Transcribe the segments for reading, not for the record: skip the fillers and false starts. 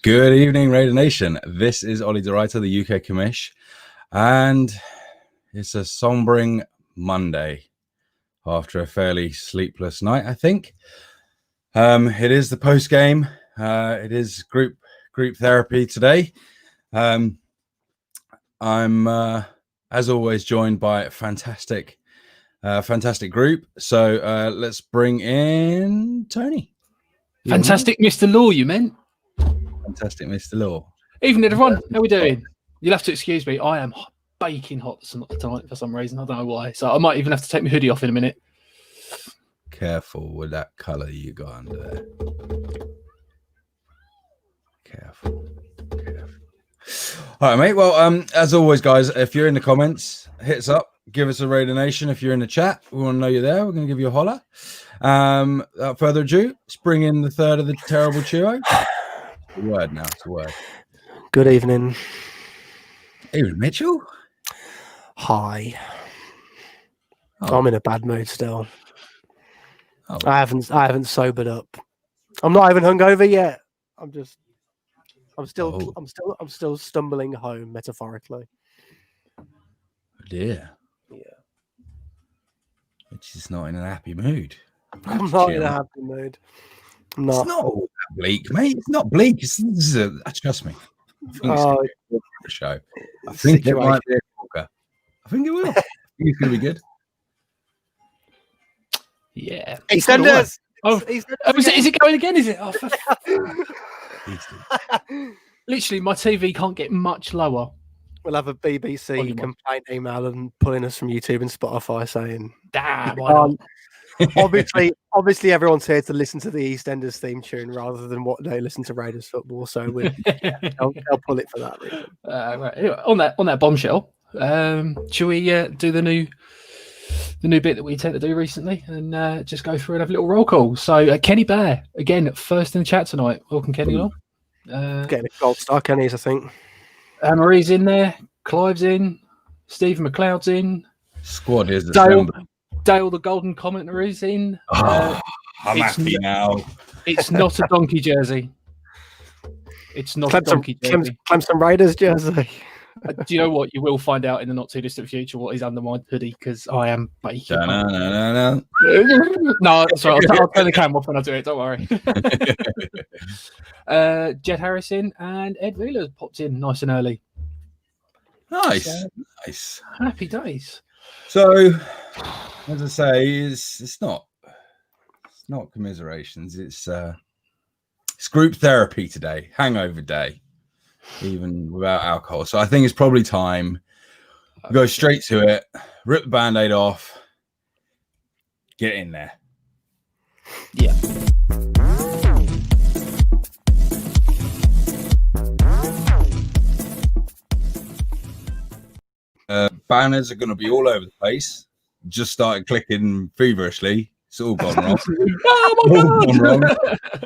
Good evening, Raider Nation. This is Ollie de Ruyter, the UK commish, and it's a sombering Monday after a fairly sleepless night, I think. It is the post game. It is group therapy today. I'm as always joined by a fantastic group. So let's bring in Tony. Fantastic, Mr. Law, you meant? Fantastic, Mr. Law. Evening, everyone. How are we doing? You'll have to excuse me. I am baking hot tonight for some reason. I don't know why. So I might even have to take my hoodie off in a minute. Careful with that colour you got under there. Careful. All right, mate. Well, as always, guys, if you're in the comments, hit us up. Give us a Raider Nation. If you're in the chat, we want to know you're there. We're going to give you a holler. Without further ado, let's bring in the third of the terrible duo. It's a word now. It's a word. Good evening. Evening, Mitchell. Hi. Oh. I'm in a bad mood still. Oh. I haven't sobered up. I'm not even hungover yet. I'm still stumbling home metaphorically. Oh dear. Yeah. Which is not in a happy mood. I'm not in a happy mood. I'm not. It's not all that bleak, mate. It's not bleak. Trust me. I think it's going to be a good show. I think it might be a corker. I think it will. I think it's going to be good. Yeah. EastEnders. Is it going again? Is it? Oh, literally, my TV can't get much lower. We'll have a BBC complaint email and pulling us from YouTube and Spotify saying, "Damn, obviously, everyone's here to listen to the EastEnders theme tune rather than what they listen to Raiders football." So I'll pull it for that reason. Right. Anyway, on that bombshell, shall we do the new bit that we tend to do recently and just go through and have a little roll call? So Kenny Bear again, first in the chat tonight. Welcome, Kenny. Getting a gold star, Kenny's, I think. Marie's in there. Clive's in. Stephen McLeod's in. Squad is Dale, the golden commentator, is in. I'm happy now. It's not a donkey jersey. It's not a donkey jersey. Clemson Raiders jersey. Do you know what? You will find out in the not too distant future what is under my hoodie because I am baking. No. No, sorry. I'll turn the camera off when I do it. Don't worry. Jed Harrison and Ed Wheeler popped in nice and early. Nice. Happy days. So, as I say, it's not commiserations. It's group therapy today, hangover day, even without alcohol. So I think it's probably time to go straight to it, rip the Band-Aid off, get in there. Yeah. Banners are going to be all over the place. Just started clicking feverishly. It's all gone wrong.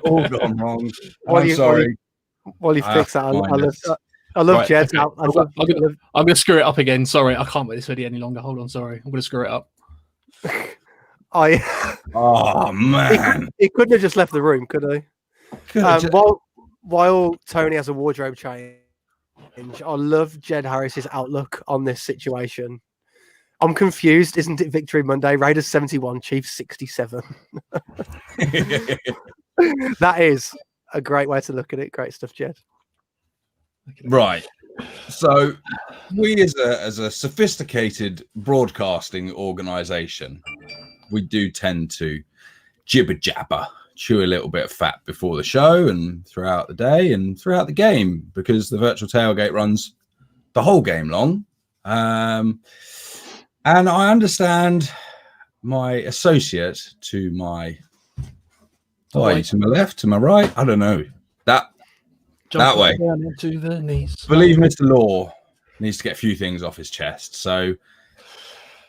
All gone wrong. I'm sorry. While you fix that, I love Jed's. I'm going to screw it up again. Sorry, I can't wear this hoodie any longer. Hold on, sorry. I'm going to screw it up. Oh, man. He couldn't have just left the room, could he? While Tony has a wardrobe change, I love Jed Harris's outlook on this situation. I'm confused. Isn't it Victory Monday? Raiders 71, Chiefs 67. That is a great way to look at it. Great stuff, Jed. Right. So we as a sophisticated broadcasting organization, we do tend to jibber jabber, chew a little bit of fat before the show and throughout the day and throughout the game because the virtual tailgate runs the whole game long. And I understand my associate to my to my left, to my right, I don't know, that way. To the knees. I believe Mr. Law needs to get a few things off his chest. So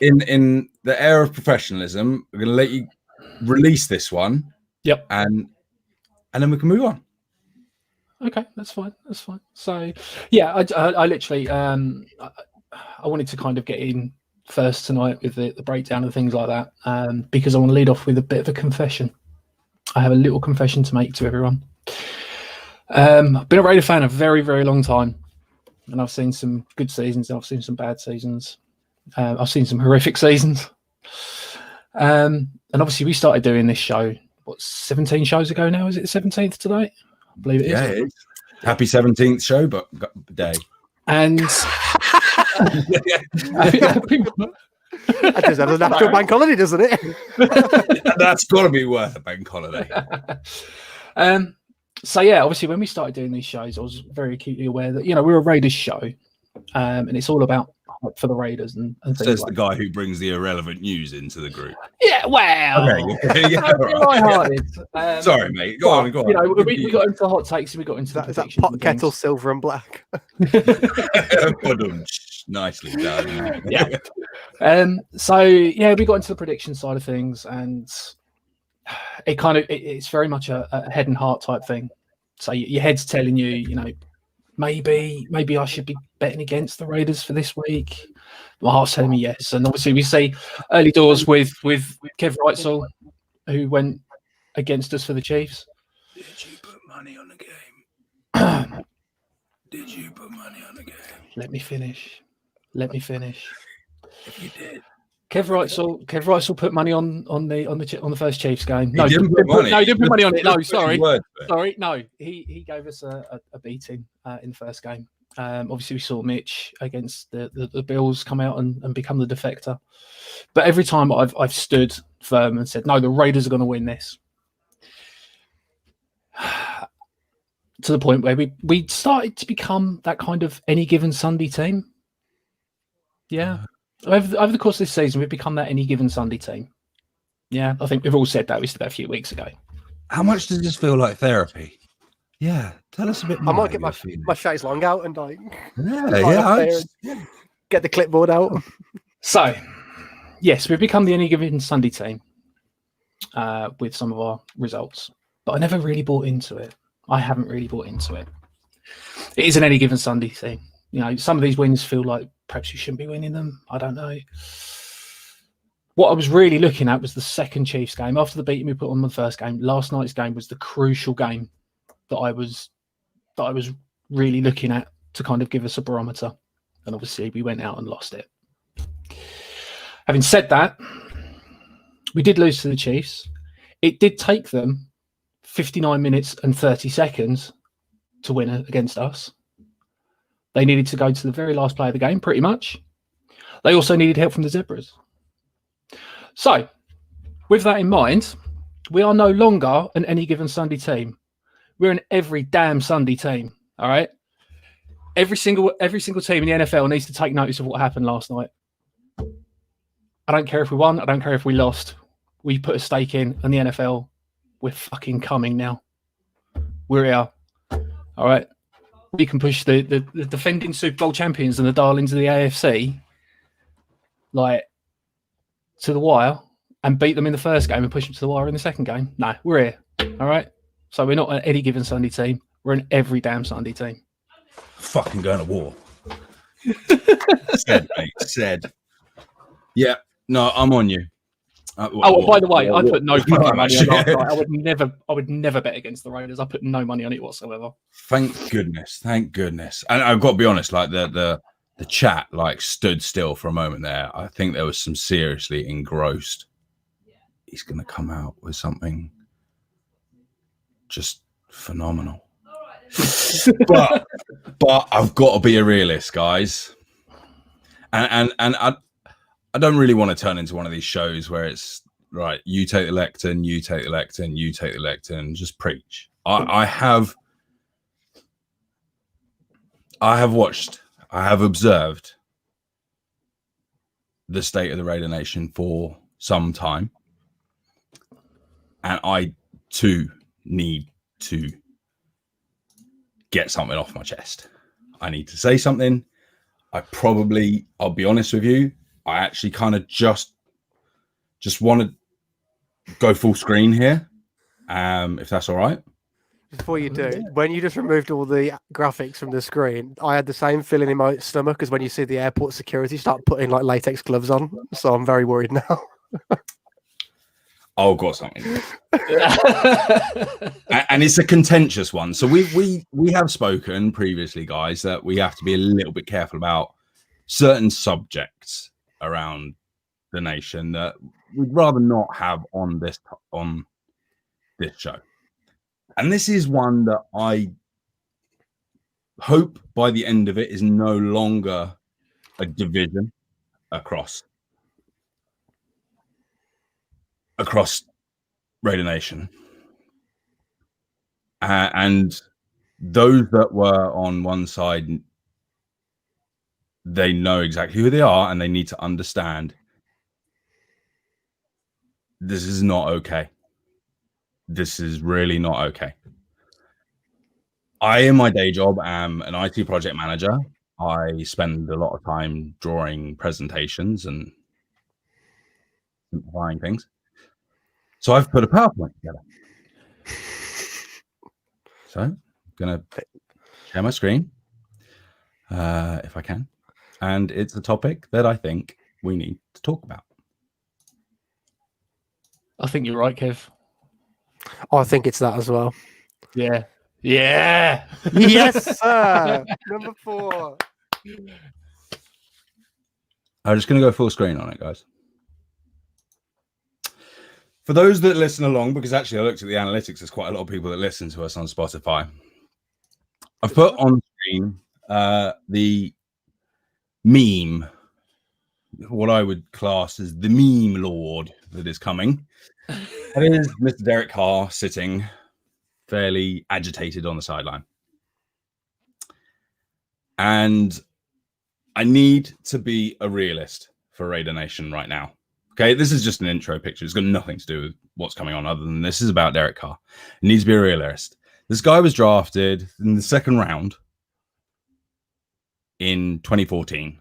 in the air of professionalism, we're going to let you release this one. Yep. And then we can move on. Okay, that's fine. So, yeah, I literally, I wanted to kind of get in first tonight with the breakdown and things like that, because I want to lead off with a bit of a confession. I have a little confession to make to everyone. I've been a Raider fan a very, very long time, and I've seen some good seasons. I've seen some bad seasons. I've seen some horrific seasons. And obviously, we started doing this show, 17 shows ago now? Is it the 17th today? I believe it is. Yeah, it is. Happy 17th show, but day. And that deserves an actual bank holiday, doesn't it? That's got to be worth a bank holiday. So yeah, obviously when we started doing these shows, I was very acutely aware that we're a Raiders show, and it's all about hope for the Raiders and things Says like the guy who brings the irrelevant news into the group. Yeah, well, okay. Yeah, lighthearted. Sorry, mate. Go on. We got into the hot takes and we got into is that pot kettle silver and black. Nicely done. Yeah. So yeah, we got into the prediction side of things, and it's very much a head and heart type thing. So your head's telling you, maybe I should be betting against the Raiders for this week. My heart's telling me yes. And obviously we see early doors with Kev Wrightsall, who went against us for the Chiefs. Did you put money on the game? Did you put money on the game? Let me finish. If you did. Kev Wrightsall put money on the first Chiefs game. No, he didn't put money. No, he didn't put money on it. No, sorry. Sorry, no. He gave us a beating in the first game. Obviously, we saw Mitch against the Bills come out and become the defector. But every time I've stood firm and said, no, the Raiders are going to win this. To the point where we started to become that kind of any given Sunday team. Yeah. Over the course of this season, we've become that any given Sunday team. Yeah, I think we've all said that. We said that a few weeks ago. How much does this feel like therapy? Yeah, tell us a bit more. I might get my chaise long out and get the clipboard out. So, yes, we've become the any given Sunday team with some of our results, but I never really bought into it. I haven't really bought into it. It is an any given Sunday thing. Some of these wins feel like perhaps you shouldn't be winning them. I don't know. What I was really looking at was the second Chiefs game. After the beating we put on the first game, last night's game was the crucial game that I was really looking at to kind of give us a barometer. And obviously we went out and lost it. Having said that, we did lose to the Chiefs. It did take them 59 minutes and 30 seconds to win against us. They needed to go to the very last play of the game, pretty much. They also needed help from the Zebras. So, with that in mind, we are no longer an any given Sunday team. We're an every damn Sunday team. All right. Every single team in the NFL needs to take notice of what happened last night. I don't care if we won. I don't care if we lost. We put a stake in the NFL. We're fucking coming now. We're here. All right. We can push the defending Super Bowl champions and the darlings of the AFC to the wire and beat them in the first game and push them to the wire in the second game. No, we're here. All right. So we're not an any given Sunday team. We're an every damn Sunday team. Fucking going to war. Said, mate. Said. Yeah. No, I'm on you. By the way, I put no fucking money on last night. I would never bet against the Raiders. I put no money on it whatsoever. Thank goodness. And I've got to be honest, the chat stood still for a moment there. I think there was some seriously engrossed. He's going to come out with something just phenomenal. but I've got to be a realist, guys. And I don't really want to turn into one of these shows where it's right. You take the lectern, you take the lectern, you take the lectern, and just preach. I have watched, I have observed the state of the Raider Nation for some time, and I too need to get something off my chest. I need to say something. I'll be honest with you. I actually kind of just want to go full screen here, if that's all right. Before you do, when you just removed all the graphics from the screen, I had the same feeling in my stomach as when you see the airport security start putting latex gloves on. So I'm very worried now. Oh, got something. And it's a contentious one. So we have spoken previously, guys, that we have to be a little bit careful about certain subjects around the nation that we'd rather not have on this show. And this is one that I hope by the end of it is no longer a division across Raider Nation. And those that were on one side, they know exactly who they are, and they need to understand this is not okay. This is really not okay. I, in my day job, am an IT project manager. I spend a lot of time drawing presentations and simplifying things. So I've put a PowerPoint together. So I'm going to share my screen, if I can. And it's a topic that I think we need to talk about. I think you're right, Kev. Oh, I think it's that as well. Yeah. Yeah. Yes, sir. Number 4. I'm just going to go full screen on it, guys. For those that listen along, because actually I looked at the analytics, there's quite a lot of people that listen to us on Spotify. I've put on screen the meme, what I would class as the meme lord that is coming. That is Mr. Derek Carr sitting fairly agitated on the sideline. And I need to be a realist for Raider Nation right now. Okay, this is just an intro picture. It's got nothing to do with what's coming on other than this is about Derek Carr. It needs to be a realist. This guy was drafted in the second round in 2014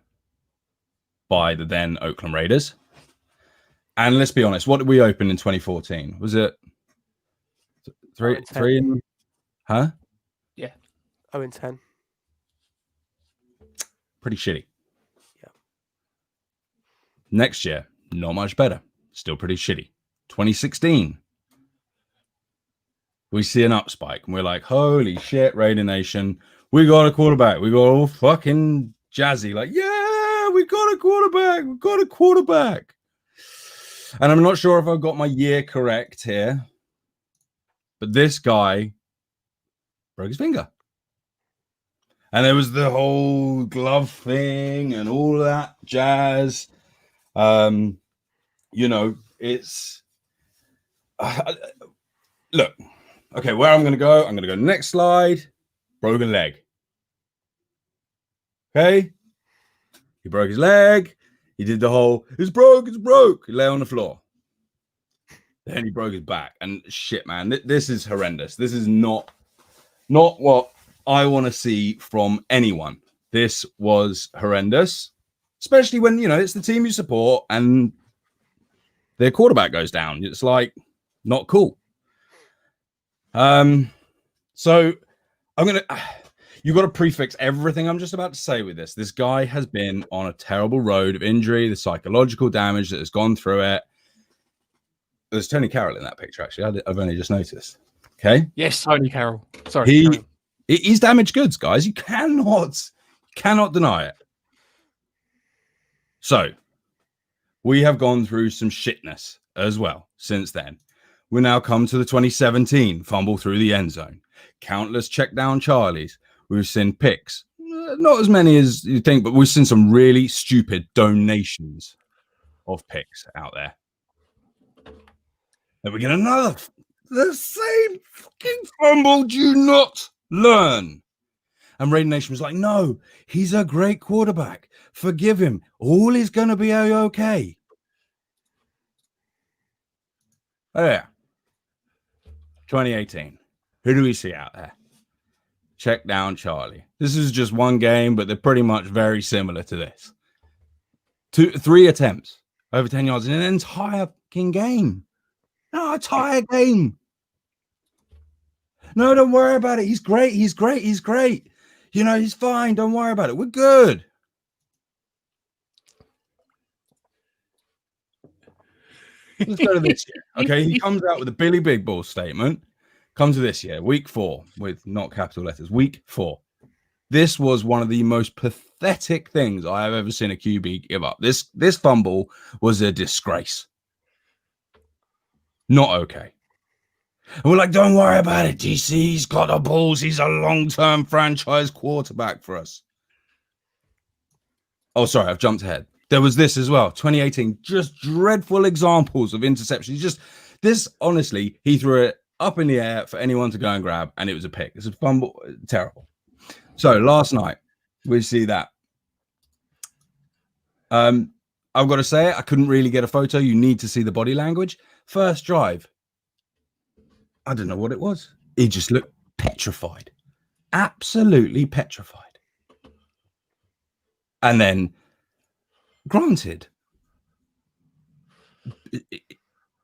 by the then Oakland Raiders. And let's be honest, what did we open in 2014? Was it 3 in? Huh? Yeah. 0-10. Pretty shitty. Yeah. Next year, not much better. Still pretty shitty. 2016. We see an up spike and we're like, holy shit, Raider Nation. We got a quarterback. We got all fucking jazzy. Like, yeah, we got a quarterback. We got a quarterback. And I'm not sure if I've got my year correct here, but this guy broke his finger. And there was the whole glove thing and all that jazz. You know, it's... look, okay, where I'm going to go next slide. Broken leg. Okay? He broke his leg. He did the whole, it's broke. He lay on the floor. Then he broke his back. And shit, man, this is horrendous. This is not what I want to see from anyone. This was horrendous, especially when, you know, it's the team you support and their quarterback goes down. It's like not cool. So I'm going to, you got to prefix everything I'm just about to say with this. This guy has been on a terrible road of injury, the psychological damage that has gone through it. There's Tony Carroll in that picture, actually. I've only just noticed. Okay. Yes, Tony Carroll. Sorry. He's damaged goods, guys. You cannot deny it. So we have gone through some shitness as well since then. We now come to the 2017 fumble through the end zone. Countless check down Charlies. We've seen picks. Not as many as you think, but we've seen some really stupid donations of picks out there. Then we get another. The same fucking fumble. Do you not learn? And Raider Nation was like, no, he's a great quarterback. Forgive him. All is going to be okay. Oh, yeah. 2018. Who do we see out there? Check down Charlie. This is just one game, but they're pretty much very similar to this. 3 attempts, over 10 yards in an entire fucking game. No, entire game. No, don't worry about it. He's great. You know, he's fine. Don't worry about it. We're good. Let's go to this year. Okay, he comes out with a Billy Big Ball statement. Comes to this year, week 4, with not capital letters. Week 4. This was one of the most pathetic things I have ever seen a QB give up. This fumble was a disgrace. Not okay. And we're like, don't worry about it, DC. He's got the balls. He's a long-term franchise quarterback for us. Oh, sorry, I've jumped ahead. There was this as well. 2018, just dreadful examples of interceptions. This, honestly, he threw it up in the air for anyone to go and grab, and it was a pick. It's a fumble. Terrible. So last night, we see that. I've got to say it, I couldn't really get a photo. You need to see the body language. First drive. I don't know what it was. He just looked petrified. Absolutely petrified. And then, granted,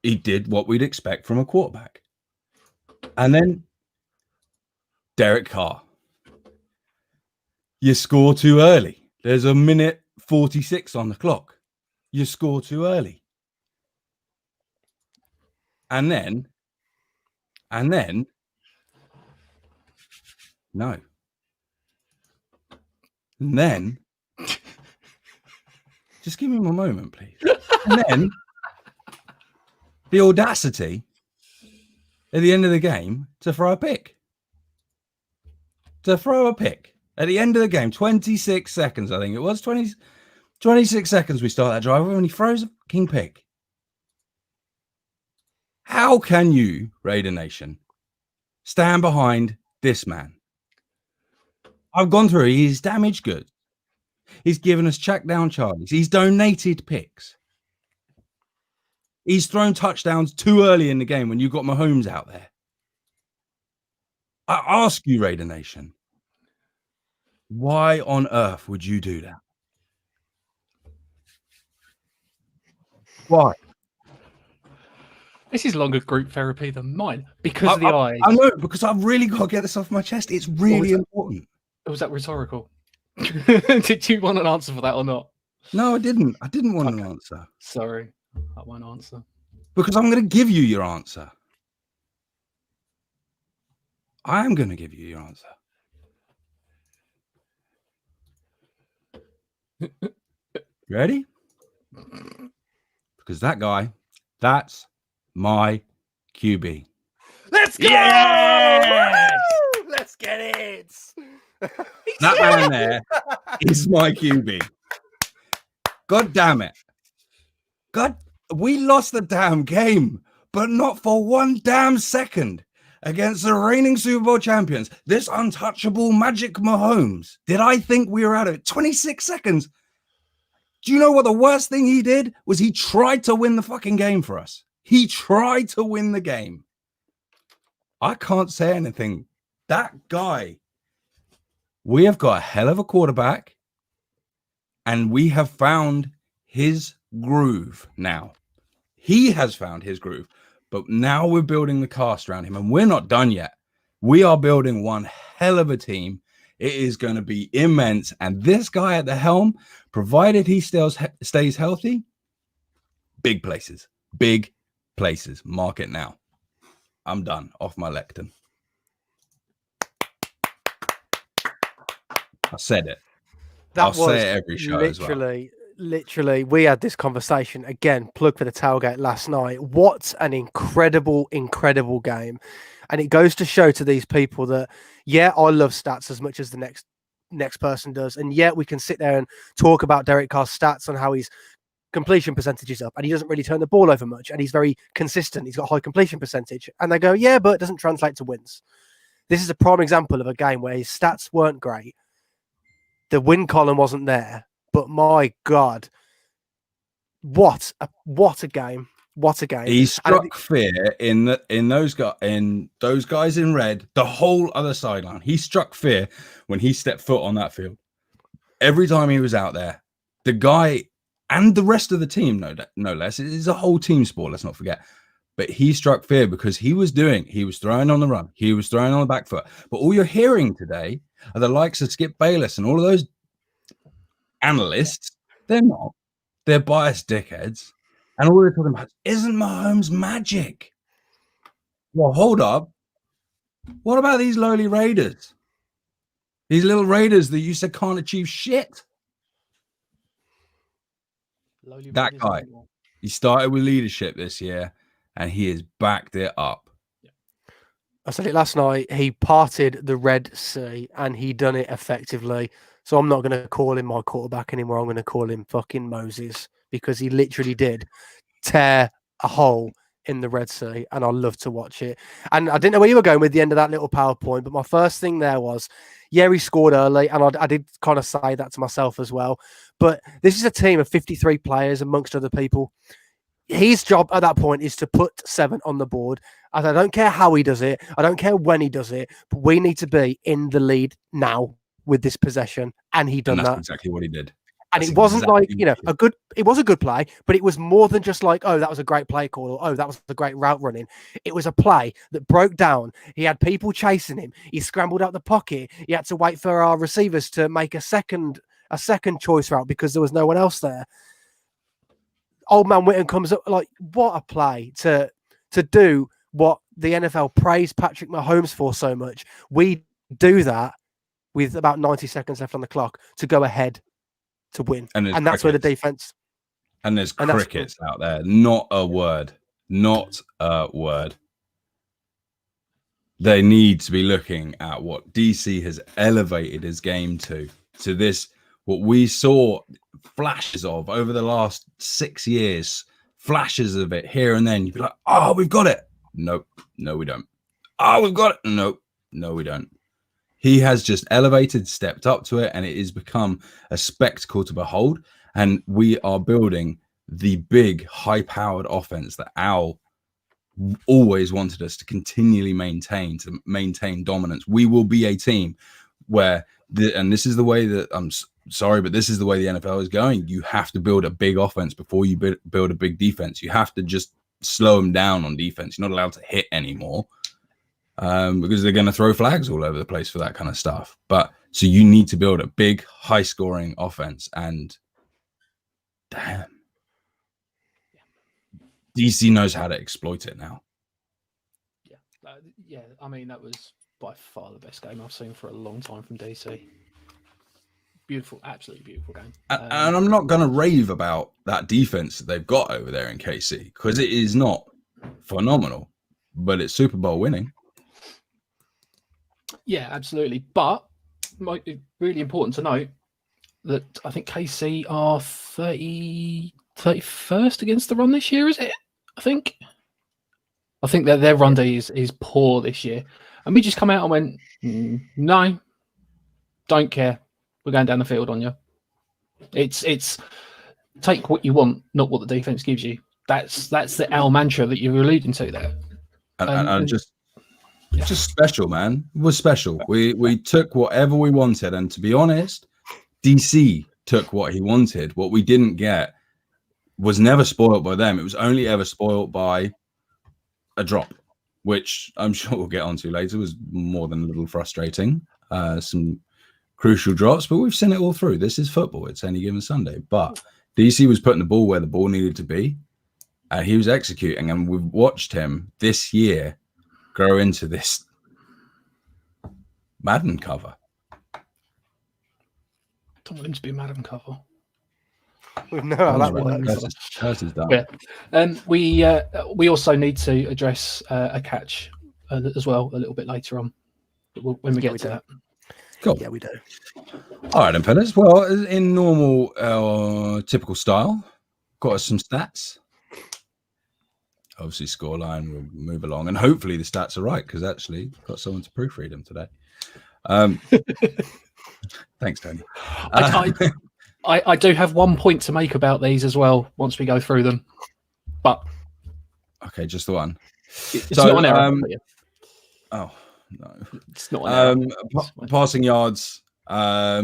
he did what we'd expect from a quarterback. And then, Derek Carr. You score too early. There's a minute 46 on the clock. You score too early. And then, no. And then, just give me a moment, please. And then, the audacity at the end of the game to throw a pick. At the end of the game, 26 seconds, I think it was. 26 seconds we start that drive, and he throws a fucking pick. How can you, Raider Nation, stand behind this man? I've gone through, he's damaged goods. He's given us check down charges. He's donated picks. He's thrown touchdowns too early in the game when you got Mahomes out there. I ask you, Raider Nation, why on earth would you do that? Why? This is longer group therapy than mine because of the eyes. I know, because I've really got to get this off my chest. It's really important. Was that rhetorical? Did you want an answer for that or not? No, I didn't. I didn't want an answer. Sorry, I won't answer. Because I'm going to give you your answer. I am going to give you your answer. Ready? Because that guy, that's my QB. Let's go! Yes! Let's get it! That man there is my QB. God damn it. God, we lost the damn game, but not for one damn second against the reigning Super Bowl champions. This untouchable Magic Mahomes. Did I think we were out of it? 26 seconds. Do you know what the worst thing he did was? He tried to win the fucking game for us. He tried to win the game. I can't say anything. That guy, we have got a hell of a quarterback, and we have found his groove now. He has found his groove, but now we're building the cast around him, and we're not done yet. We are building one hell of a team. It is going to be immense, and this guy at the helm, provided he stays healthy, big places. Mark it now. I'm done. Off my lectern. I said it. I'll say it every show as well. Literally, we had this conversation again, plug for the tailgate last night. What an incredible game. And it goes to show to these people that, yeah, I love stats as much as the next person does. And yet we can sit there and talk about Derek Carr's stats on how his completion percentage is up, and he doesn't really turn the ball over much, and he's very consistent. He's got high completion percentage. And they go, yeah, but it doesn't translate to wins. This is a prime example of a game where his stats weren't great. The win column wasn't there. But my God, what a game. What a game. He struck fear in those guys in red, the whole other sideline. He struck fear when he stepped foot on that field. Every time he was out there, the guy and the rest of the team, no less, it is a whole team sport, let's not forget. But he struck fear because he was throwing on the run. He was throwing on the back foot. But all you're hearing today are the likes of Skip Bayless and all of those analysts. They're not. They're biased dickheads. And all we're talking about isn't Mahomes magic. Well, hold up. What about these lowly Raiders? These little Raiders that you said can't achieve shit. That guy, he started with leadership this year, and he has backed it up. I said it last night. He parted the Red Sea, and he done it effectively. So I'm not going to call him my quarterback anymore. I'm going to call him fucking Moses, because he literally did tear a hole in the Red Sea, and I love to watch it. And I didn't know where you were going with the end of that little PowerPoint, but my first thing there was, yeah, he scored early, and I did kind of say that to myself as well. But this is a team of 53 players amongst other people. His job at that point is to put 7 on the board. I don't care how he does it. I don't care when he does it, but we need to be in the lead now with this possession. And he done that. Exactly what he did. And it wasn't like, it was a good play, but it was more than just like, oh, that was a great play call, or oh, that was a great route running. It was a play that broke down. He had people chasing him. He scrambled out the pocket. He had to wait for our receivers to make a second choice route because there was no one else there. Old man Witten comes up like, what a play to do what the NFL praised Patrick Mahomes for so much. We do that with about 90 seconds left on the clock to go ahead to win. And that's where the defense. And there's crickets out there. Not a word. Not a word. They need to be looking at what DC has elevated his game to this, what we saw flashes of over the last 6 years, flashes of it here and then. You'd be like, oh, we've got it. Nope. No, we don't. Oh, we've got it. Nope. No, we don't. He has just elevated, stepped up to it, and it has become a spectacle to behold. And we are building the big, high-powered offense that Al always wanted us to continually maintain dominance. We will be a team where, and this is the way that, I'm sorry, but this is the way the NFL is going. You have to build a big offense before you build a big defense. You have to just slow them down on defense. You're not allowed to hit anymore. Because they're going to throw flags all over the place for that kind of stuff. But so you need to build a big, high-scoring offense, and damn, DC knows how to exploit it now. Yeah. I mean, that was by far the best game I've seen for a long time from DC. Beautiful, absolutely beautiful game. And I'm not going to rave about that defense that they've got over there in KC, because it is not phenomenal, but it's Super Bowl winning. Yeah, absolutely. But really important to note that I think KC are 31st against the run this year, is it? I think that their run D is poor this year. And we just come out and went, no, don't care. We're going down the field on you. It's take what you want, not what the defense gives you. That's the Al mantra that you're alluding to there. And just special, man. It was special. We took whatever we wanted, and to be honest, DC took what he wanted. What we didn't get was never spoiled by them. It was only ever spoiled by a drop, which I'm sure we'll get onto later. It was more than a little frustrating. Some crucial drops, but we've seen it all through. This is football. It's any given Sunday. But DC was putting the ball where the ball needed to be. He was executing, and we've watched him this year grow into this Madden cover. I don't want him to be a Madden cover. No, that one. Yeah. We also need to address a catch as well a little bit later on when we get to that. Cool. Yeah, we do. All right, then, fellas. Well, in normal, typical style, got us some stats. Obviously, scoreline will move along, and hopefully the stats are right, because actually got someone to proofread them today. Thanks, Tony. I do have one point to make about these as well once we go through them, but okay, just the one. It's not an error. Oh no, it's not an error. Passing yards. I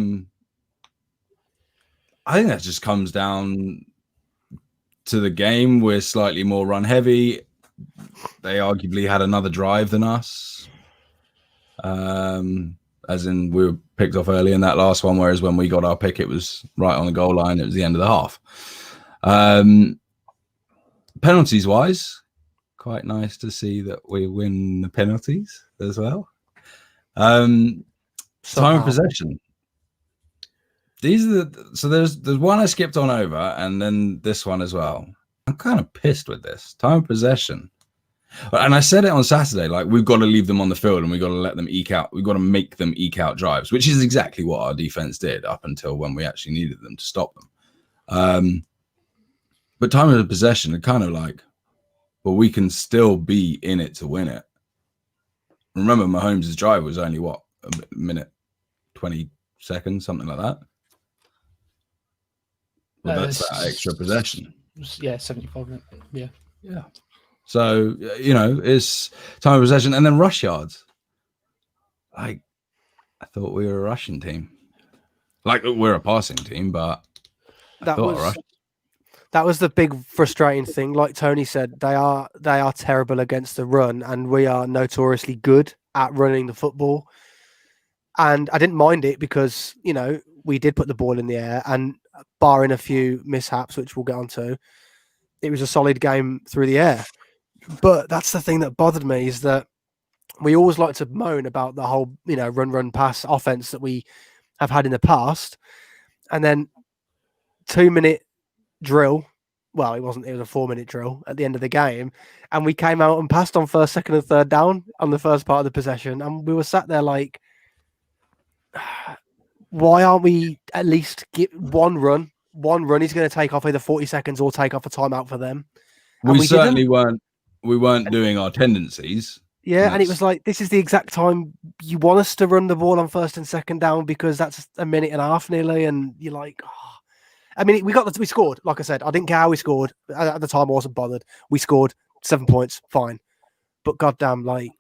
think that just comes down to the game. We're slightly more run heavy. They arguably had another drive than us. As in we were picked off early in that last one, whereas when we got our pick, it was right on the goal line. It was the end of the half. Penalties wise, quite nice to see that we win the penalties as well. Time of possession. These are so there's one I skipped on over, and then this one as well. I'm kind of pissed with this time of possession. And I said it on Saturday, like, we've got to leave them on the field and we've got to let them eke out. We've got to make them eke out drives, which is exactly what our defense did up until when we actually needed them to stop them. But time of possession, kind of like, well, we can still be in it to win it. Remember, Mahomes' drive was only, what, a minute, 20 seconds, something like that? Well, that's that extra possession. Yeah, 75 minutes. Yeah. Yeah. So, you know, it's time of possession and then rush yards. Like, I thought we were a rushing team. Like, we're a passing team, but that was the big frustrating thing. Like Tony said, they are terrible against the run, and we are notoriously good at running the football. And I didn't mind it because, you know, we did put the ball in the air, and barring a few mishaps, which we'll get onto, it was a solid game through the air. But that's the thing that bothered me, is that we always like to moan about the whole, you know, run, pass offense that we have had in the past. And then 2-minute drill. Well, it was a 4-minute drill at the end of the game. And we came out and passed on first, second, and third down on the first part of the possession. And we were sat there like, why aren't we at least get one run? One run is going to take off either 40 seconds or take off a timeout for them. And we certainly weren't. We weren't doing our tendencies. Yeah, and it was like, this is the exact time you want us to run the ball on first and second down, because that's a minute and a half nearly, and you're like, oh. I mean, we scored. Like I said, I didn't care how we scored. At the time, I wasn't bothered. We scored 7 points, fine. But goddamn, like,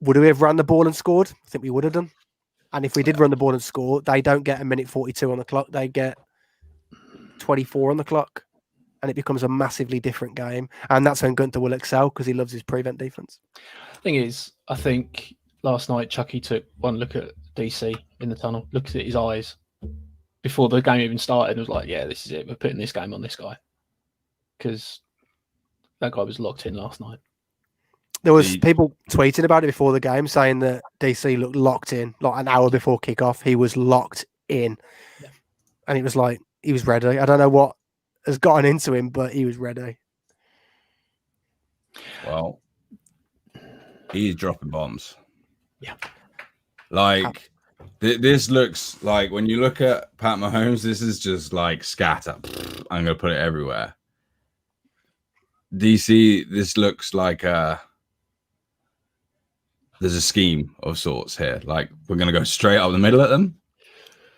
would we have run the ball and scored? I think we would have done. And if we did run the ball and score, they don't get a minute 42 on the clock. They get 24 on the clock. And it becomes a massively different game. And that's when Gunther will excel, because he loves his prevent defense. Thing is, I think last night Chucky took one look at DC in the tunnel, looked at his eyes before the game even started, and was like, yeah, this is it. We're putting this game on this guy. Because that guy was locked in last night. There was people tweeting about it before the game, saying that DC looked locked in. Like an hour before kickoff, he was locked in. Yeah. And it was like, he was ready. I don't know what has gotten into him, but he was ready. Well, he's dropping bombs. Yeah. Like, this looks like, when you look at Pat Mahomes, this is just like scatter. I'm going to put it everywhere. DC, this looks like there's a scheme of sorts here. Like, we're going to go straight up the middle at them,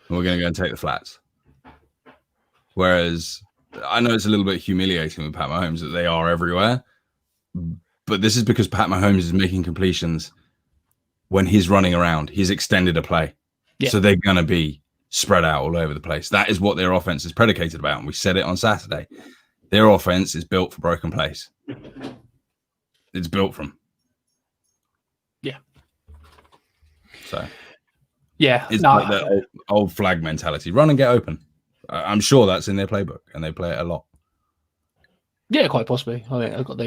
and we're going to go and take the flats. Whereas, I know it's a little bit humiliating with Pat Mahomes that they are everywhere, but this is because Pat Mahomes is making completions when he's running around. He's extended a play. Yeah. So they're going to be spread out all over the place. That is what their offense is predicated about. And we said it on Saturday. Their offense is built for broken plays. It's built from. Yeah. So. Yeah. It's like the old flag mentality. Run and get open. I'm sure that's in their playbook, and they play it a lot. Yeah, quite possibly. I think they've got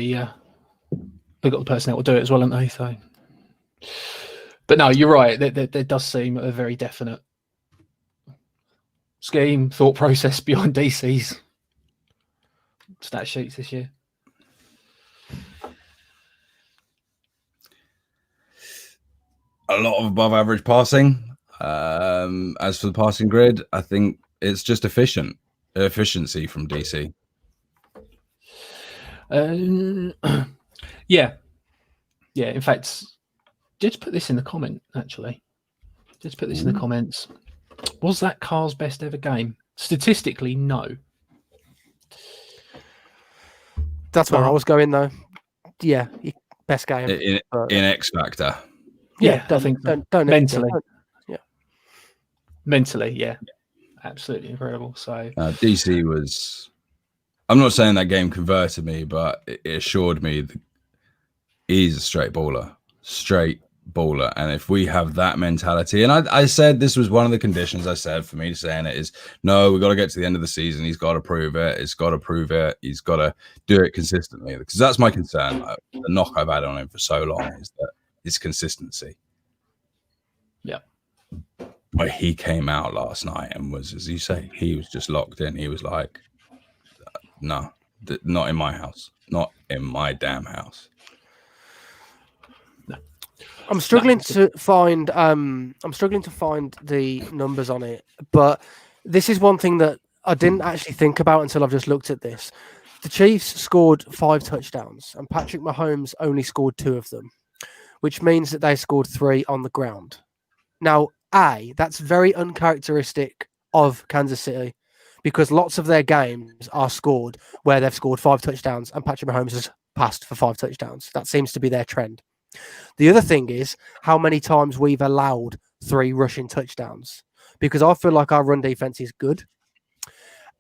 the personnel to do it as well, haven't they? So, but no, you're right. There does seem a very definite scheme, thought process behind DC's stat sheets this year. A lot of above average passing. As for the passing grid, I think it's just efficiency from DC. Yeah. In fact, just put this in the comment. Actually, just put this in the comments. Was that Carr's best ever game? Statistically, no. That's where I was going, though. Yeah, best game in X Factor. Yeah, I think don't mentally. Yeah, mentally, yeah. Absolutely incredible. So DC was, I'm not saying that game converted me, but it assured me that he's a straight baller. And if we have that mentality, and I said this was one of the conditions I said for me saying it is, no, we've got to get to the end of the season. He's got to prove it. He's got to prove it. He's got to do it consistently, because that's my concern. The knock I've had on him for so long is that his consistency. Yeah. But he came out last night and was, as you say, he was just locked in. He was like, no, not in my house. Not in my damn house. I'm struggling to find the numbers on it, but this is one thing that I didn't actually think about until I've just looked at this. The Chiefs scored 5 touchdowns and Patrick Mahomes only scored 2 of them, which means that they scored 3 on the ground. Now, that's very uncharacteristic of Kansas City, because lots of their games are scored where they've scored 5 touchdowns and Patrick Mahomes has passed for 5 touchdowns. That seems to be their trend. The other thing is how many times we've allowed 3 rushing touchdowns, because I feel like our run defense is good.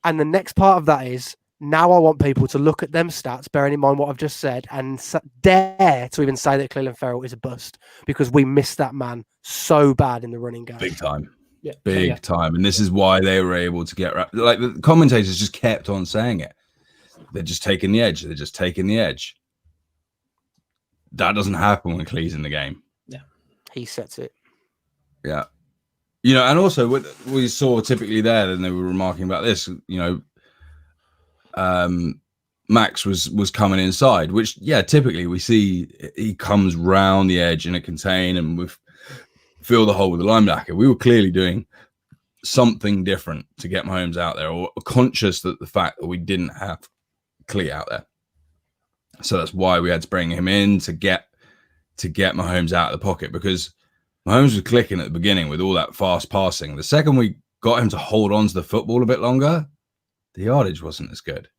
And the next part of that is, now I want people to look at them stats, bearing in mind what I've just said, and dare to even say that Cleveland Ferrell is a bust, because we missed that man so bad in the running game. Big time. Yeah. Big time. And this is why they were able to get, like, the commentators just kept on saying it. They're just taking the edge. They're just taking the edge. That doesn't happen when Clee's in the game. Yeah. He sets it. Yeah. You know, and also what we saw typically there, and they were remarking about this, you know, Max was coming inside, which, yeah, typically we see he comes round the edge in a contain and we fill the hole with the linebacker. We were clearly doing something different to get Mahomes out there, or conscious that the fact that we didn't have Clee out there. So that's why we had to bring him in to get Mahomes out of the pocket, because Mahomes was clicking at the beginning with all that fast passing. The second we got him to hold on to the football a bit longer, the yardage wasn't as good.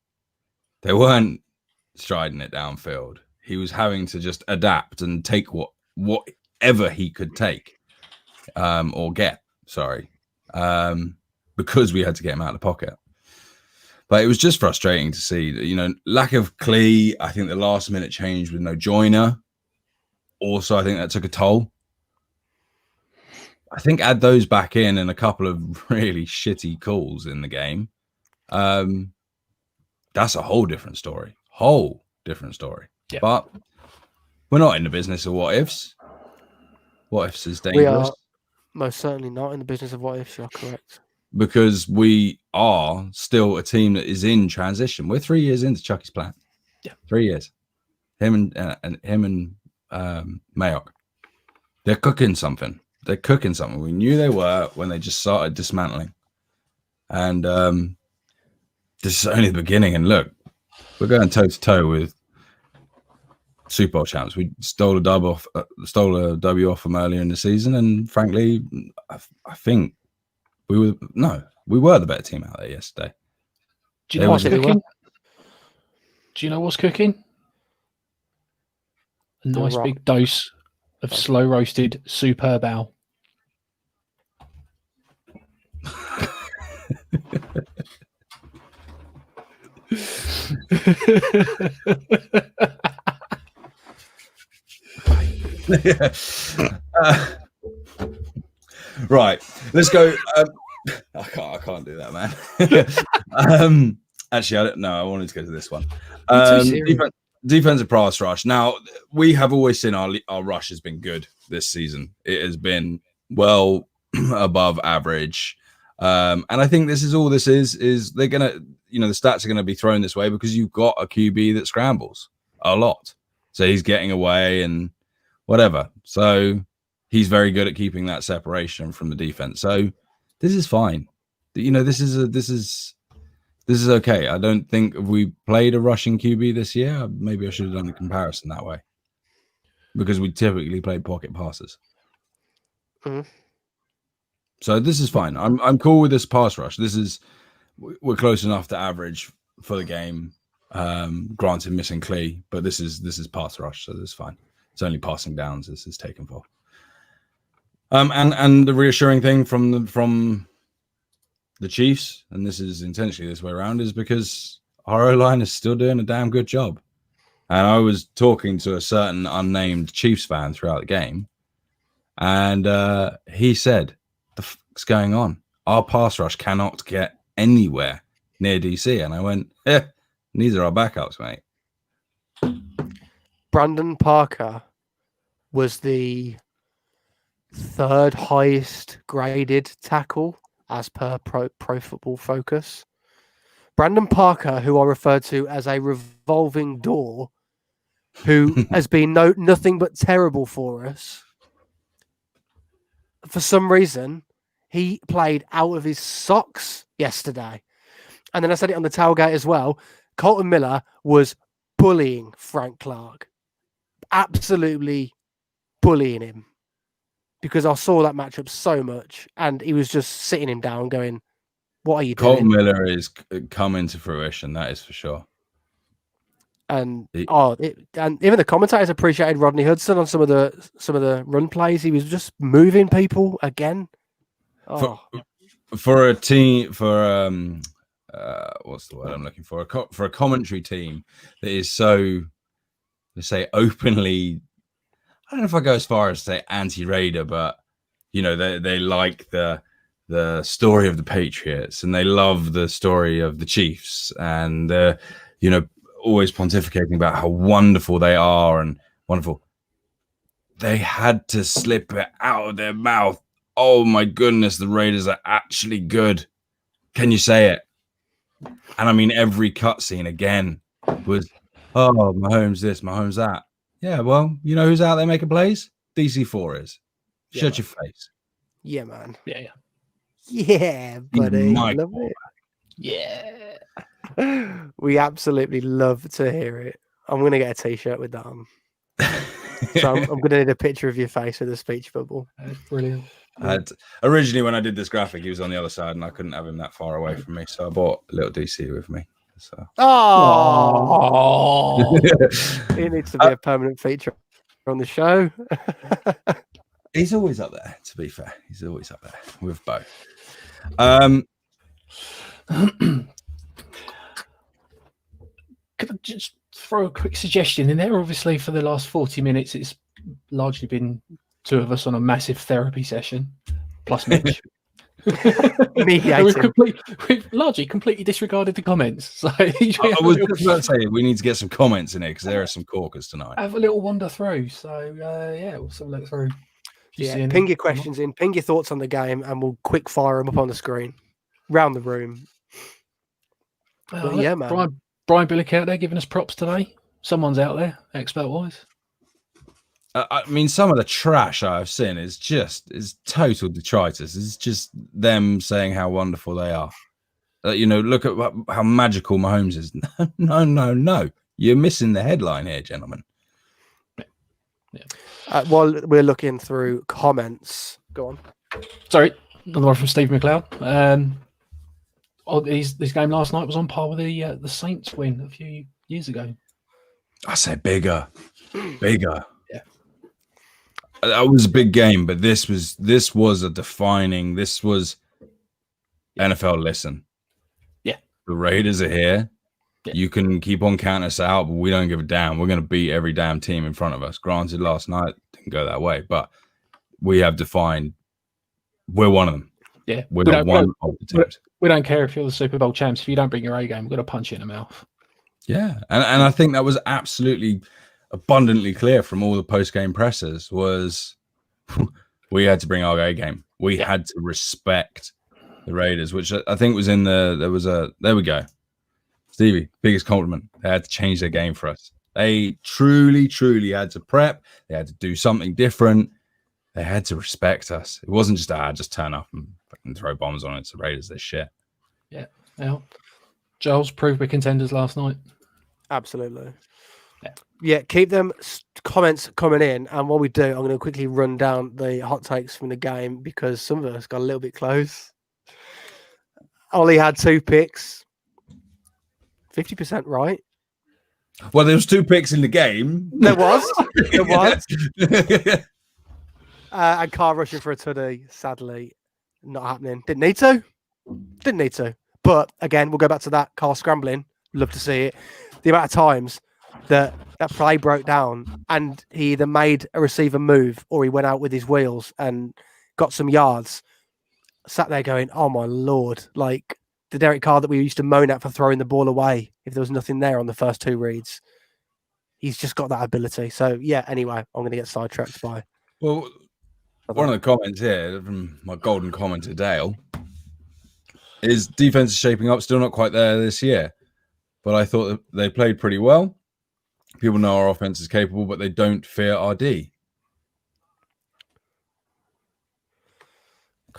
They weren't striding it downfield. He was having to just adapt and take whatever he could take or get, because we had to get him out of the pocket. But it was just frustrating to see, you know, lack of Clee. I think the last minute change with no joiner. Also, I think that took a toll. I think add those back in and a couple of really shitty calls in the game. That's a whole different story. Yeah. But we're not in the business of what ifs. What ifs is dangerous. We are most certainly not in the business of what ifs. You're correct. Because we are still a team that is in transition. We're 3 years into Chucky's plan. Yeah, 3 years. Him and Mayock. They're cooking something. We knew they were when they just started dismantling. And this is only the beginning. And look, we're going toe to toe with Super Bowl champs. We stole a W off them earlier in the season, and frankly, I think we were the better team out there yesterday. Do you know what's cooking? Do you know what's cooking? A nice big dose of slow roasted Superb Owl. Right, let's go. I can't do that, man. Actually, I don't know. I wanted to go to this one. Defensive pass rush. Now, we have always seen our rush has been good this season. It has been well above average. And I think this is all this is they're going to, you know, the stats are going to be thrown this way because you've got a QB that scrambles a lot. So he's getting away and whatever. So he's very good at keeping that separation from the defense. So this is fine. You know, this is okay. I don't think if we played a rushing QB this year, maybe I should have done a comparison that way, because we typically play pocket passes. Mm-hmm. So this is fine. I'm cool with this pass rush. We're close enough to average for the game. Granted, missing Clee, but this is pass rush, so this is fine. It's only passing downs this is taken for. And the reassuring thing from the Chiefs, and this is intentionally this way around, is because our O-line is still doing a damn good job. And I was talking to a certain unnamed Chiefs fan throughout the game, And he said, "The fuck's going on? Our pass rush cannot get anywhere near DC." And I went, neither are backups, mate. Brandon Parker was the third highest graded tackle as per Pro Football Focus. Brandon Parker, who I refer to as a revolving door, who has been nothing but terrible for us. For some reason, he played out of his socks yesterday. And then I said it on the tailgate as well. Colton Miller was bullying Frank Clark. Absolutely bullying him. Because I saw that matchup so much. And he was just sitting him down going, what are you doing? Colton Miller is coming to fruition, that is for sure. And and even the commentators appreciated Rodney Hudson on some of the run plays. He was just moving people again. Oh. For a team, for what's the word I'm looking for? For a commentary team that is so, let's say, openly. I don't know if I go as far as to say anti-Raider, but you know they like the story of the Patriots and they love the story of the Chiefs and you know. Always pontificating about how wonderful they are and wonderful. They had to slip it out of their mouth. Oh my goodness, the Raiders are actually good. Can you say it? And I mean, every cutscene again was, oh, Mahomes this, Mahomes that. Yeah, well, you know who's out there making plays? DC4 is. Shut your face. Yeah, man. Yeah, buddy. Love it. Yeah. We absolutely love to hear it. I'm going to get a t-shirt with that on. So I'm going to need a picture of your face with a speech bubble. Brilliant. Originally, when I did this graphic, he was on the other side and I couldn't have him that far away from me. So I bought a little DC with me. So. Oh, it needs to be a permanent feature on the show. He's always up there, to be fair. He's always up there with Bo. Could I just throw a quick suggestion in there? Obviously, for the last 40 minutes, it's largely been two of us on a massive therapy session, plus Mitch. We've largely completely disregarded the comments. So I was just about to say we need to get some comments in here because there are some corkers tonight. Have a little wander through. So yeah, we'll have a look through. Ping your questions in, ping your thoughts on the game, and we'll quick fire them up on the screen, round the room. Yeah, man. Brian Billick out there giving us props today. Someone's out there, expert-wise. I mean, some of the trash I've seen is total detritus. It's just them saying how wonderful they are. You know, look at how magical Mahomes is. No. You're missing the headline here, gentlemen. Yeah. While we're looking through comments, go on. Sorry, another one from Steve McLeod. His game last night was on par with the Saints win a few years ago. I say bigger. Yeah, that was a big game, but this was a defining. This was NFL. Listen, yeah, the Raiders are here. Yeah. You can keep on counting us out, but we don't give a damn. We're going to beat every damn team in front of us. Granted, last night didn't go that way, but we have defined. We're one of them. Yeah, we're not one of the teams. We don't care if you're the Super Bowl champs. If you don't bring your A game, we're going to punch you in the mouth. Yeah, and I think that was absolutely abundantly clear from all the post-game pressers was we had to bring our A game. We had to respect the Raiders, which I think was in there we go. Stevie, biggest compliment. They had to change their game for us. They truly had to prep. They had to do something different. They had to respect us. It wasn't just turn up and fucking throw bombs on it. It's the Raiders, they're shit. Yeah. Giles proved we're contenders last night. Absolutely. Yeah, keep them comments coming in. And while we do, I'm going to quickly run down the hot takes from the game because some of us got a little bit close. Ollie had 2 picks. 50% right. Well, there was 2 picks in the game. There was. And Carl rushing for a tutty, sadly, not happening. Didn't need to. But again, we'll go back to that. Carl scrambling. Love to see it. The amount of times that play broke down and he either made a receiver move or he went out with his wheels and got some yards. Sat there going, oh my Lord, like the Derek Carr that we used to moan at for throwing the ball away if there was nothing there on the first 2 reads. He's just got that ability. So, yeah, anyway, I'm going to get sidetracked by. Well, one of the comments here from my golden commenter, Dale, is defense is shaping up, still not quite there this year. But I thought that they played pretty well. People know our offense is capable, but they don't fear our D.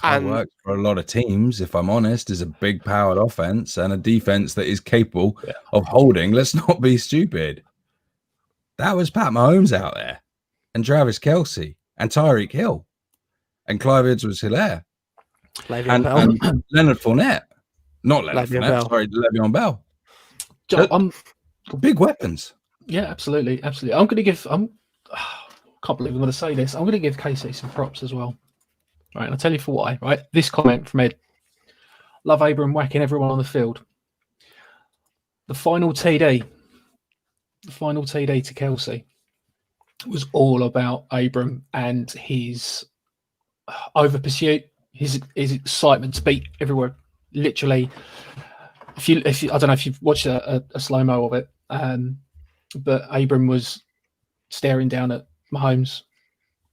It works for a lot of teams, if I'm honest, is a big powered offense and a defense that is capable of holding. Let's not be stupid. That was Pat Mahomes out there and Travis Kelce and Tyreek Hill and Clive Edwards-Hilaire and Leonard Fournette. Not Leonard Fournette, sorry, Le'Veon Bell. Big weapons. Yeah, absolutely. Absolutely. I'm going to give, can't believe I'm going to say this. I'm going to give KC some props as well. Right, and I'll tell you for why. Right, this comment from Ed: love Abram whacking everyone on the field. The final TD to Kelce was all about Abram and his over pursuit, his excitement to beat everywhere. Literally, if you I don't know if you've watched a slow mo of it, but Abram was staring down at Mahomes.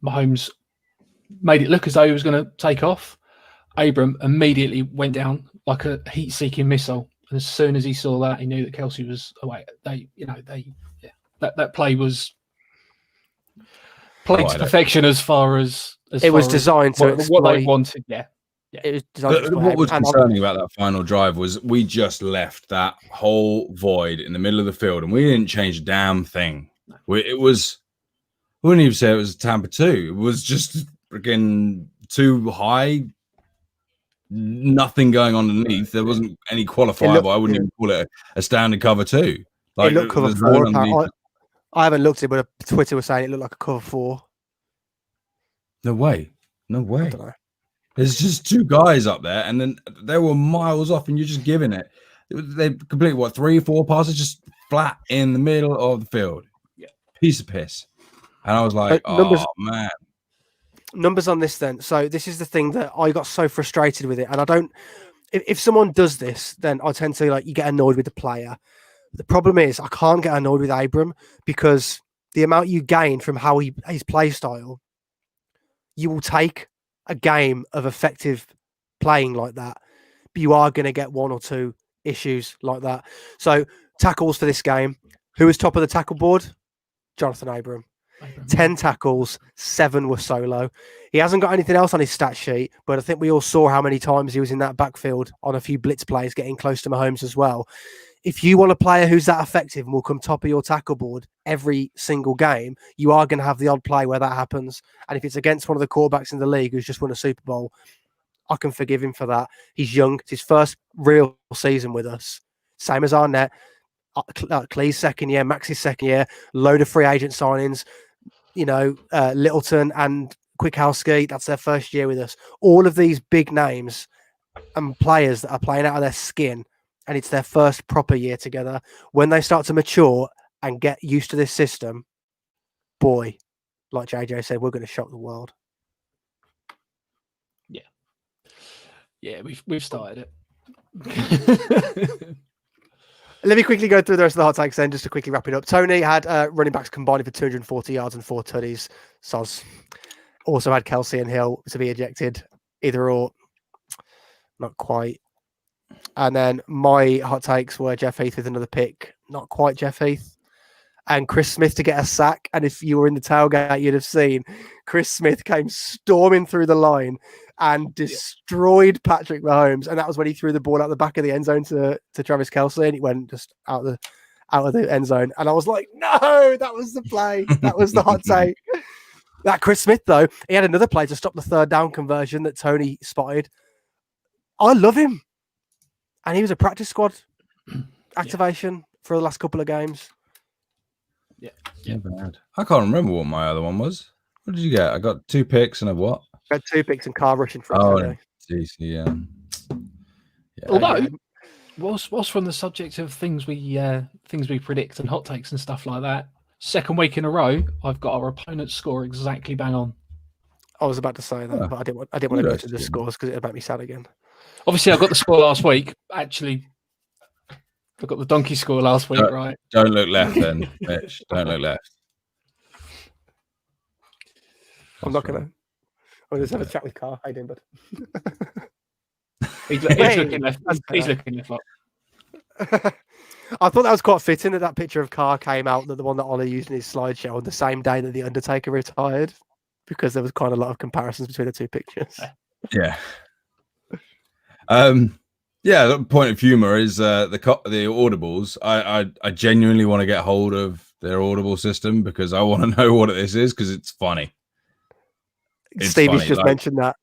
Mahomes made it look as though he was going to take off. Abram immediately went down like a heat-seeking missile. And as soon as he saw that, he knew that Kelce was away. That play was played to perfection as far as it was designed to what they wanted. Yeah. It was designed what was concerning about that final drive was we just left that whole void in the middle of the field and we didn't change a damn thing. We wouldn't even say it was Tampa 2. It was just freaking too high, nothing going on underneath. There wasn't any qualifier, but I wouldn't even call it a standard cover 2. Like, it looked cover 4. I haven't looked at it, but Twitter was saying it looked like a cover 4. No way. I don't know. There's just 2 guys up there, and then they were miles off, and you're just giving it. They completed 3 or 4 passes just flat in the middle of the field. Yeah, piece of piss. And I was like, man. Numbers on this then. So this is the thing that I got so frustrated with it. And I don't, if someone does this, then I tend to you get annoyed with the player. The problem is I can't get annoyed with Abram because the amount you gain from how his play style, you will take a game of effective playing like that, but you are going to get 1 or 2 issues like that. So tackles for this game. Who was top of the tackle board? Jonathan Abram. 10 tackles, 7 were solo. He hasn't got anything else on his stat sheet, but I think we all saw how many times he was in that backfield on a few blitz plays, getting close to Mahomes as well. If you want a player who's that effective and will come top of your tackle board every single game, you are going to have the odd play where that happens. And if it's against one of the quarterbacks in the league who's just won a Super Bowl, I can forgive him for that. He's young. It's his first real season with us. Same as Arnett. Clee's second year, Max's second year, load of free agent signings. Littleton and Kwiatkowski, that's their first year with us. All of these big names and players that are playing out of their skin, and it's their first proper year together. When they start to mature and get used to this system, boy, like JJ said, we're going to shock the world. Yeah, we've started it. Let me quickly go through the rest of the hot takes then, just to quickly wrap it up. Tony had running backs combined for 240 yards and 4 tutties. Soz. Also had Kelce and Hill to be ejected. Either or. Not quite. And then my hot takes were Jeff Heath with another pick. Not quite Jeff Heath. And Chris Smith to get a sack. And if you were in the tailgate, you'd have seen Chris Smith came storming through the line and destroyed Patrick Mahomes. And that was when he threw the ball out the back of the end zone to Travis Kelce, and it went just out of the end zone. And I was like, no, that was the play. That was the hot take. That Chris Smith, though, he had another play to stop the 3rd down conversion that Tony spotted. I love him. And he was a practice squad activation for the last couple of games. Yeah. Bad. I can't remember what my other one was. What did you get? I got 2 picks and a what? I had 2 picks and car rushing for Although whilst from the subject of things we predict and hot takes and stuff like that, second week in a row, I've got our opponent's score exactly bang on. I was about to say that, but I didn't want to go to the scores because it'd make me sad again. Obviously, I got the score last week. Actually, I got the donkey score last week, right? Don't look left then, Mitch. Don't look left. I'm not going to. I'll just have a chat with Carl. How you doing, bud? He's looking left. He's looking left. I thought that was quite fitting that picture of Carr came out, that the one that Ollie used in his slideshow on the same day that The Undertaker retired, because there was quite a lot of comparisons between the two pictures. Yeah. Yeah, the point of humor is the audibles. I genuinely want to get hold of their audible system because I want to know what this is because it's funny. Stevie's just mentioned that.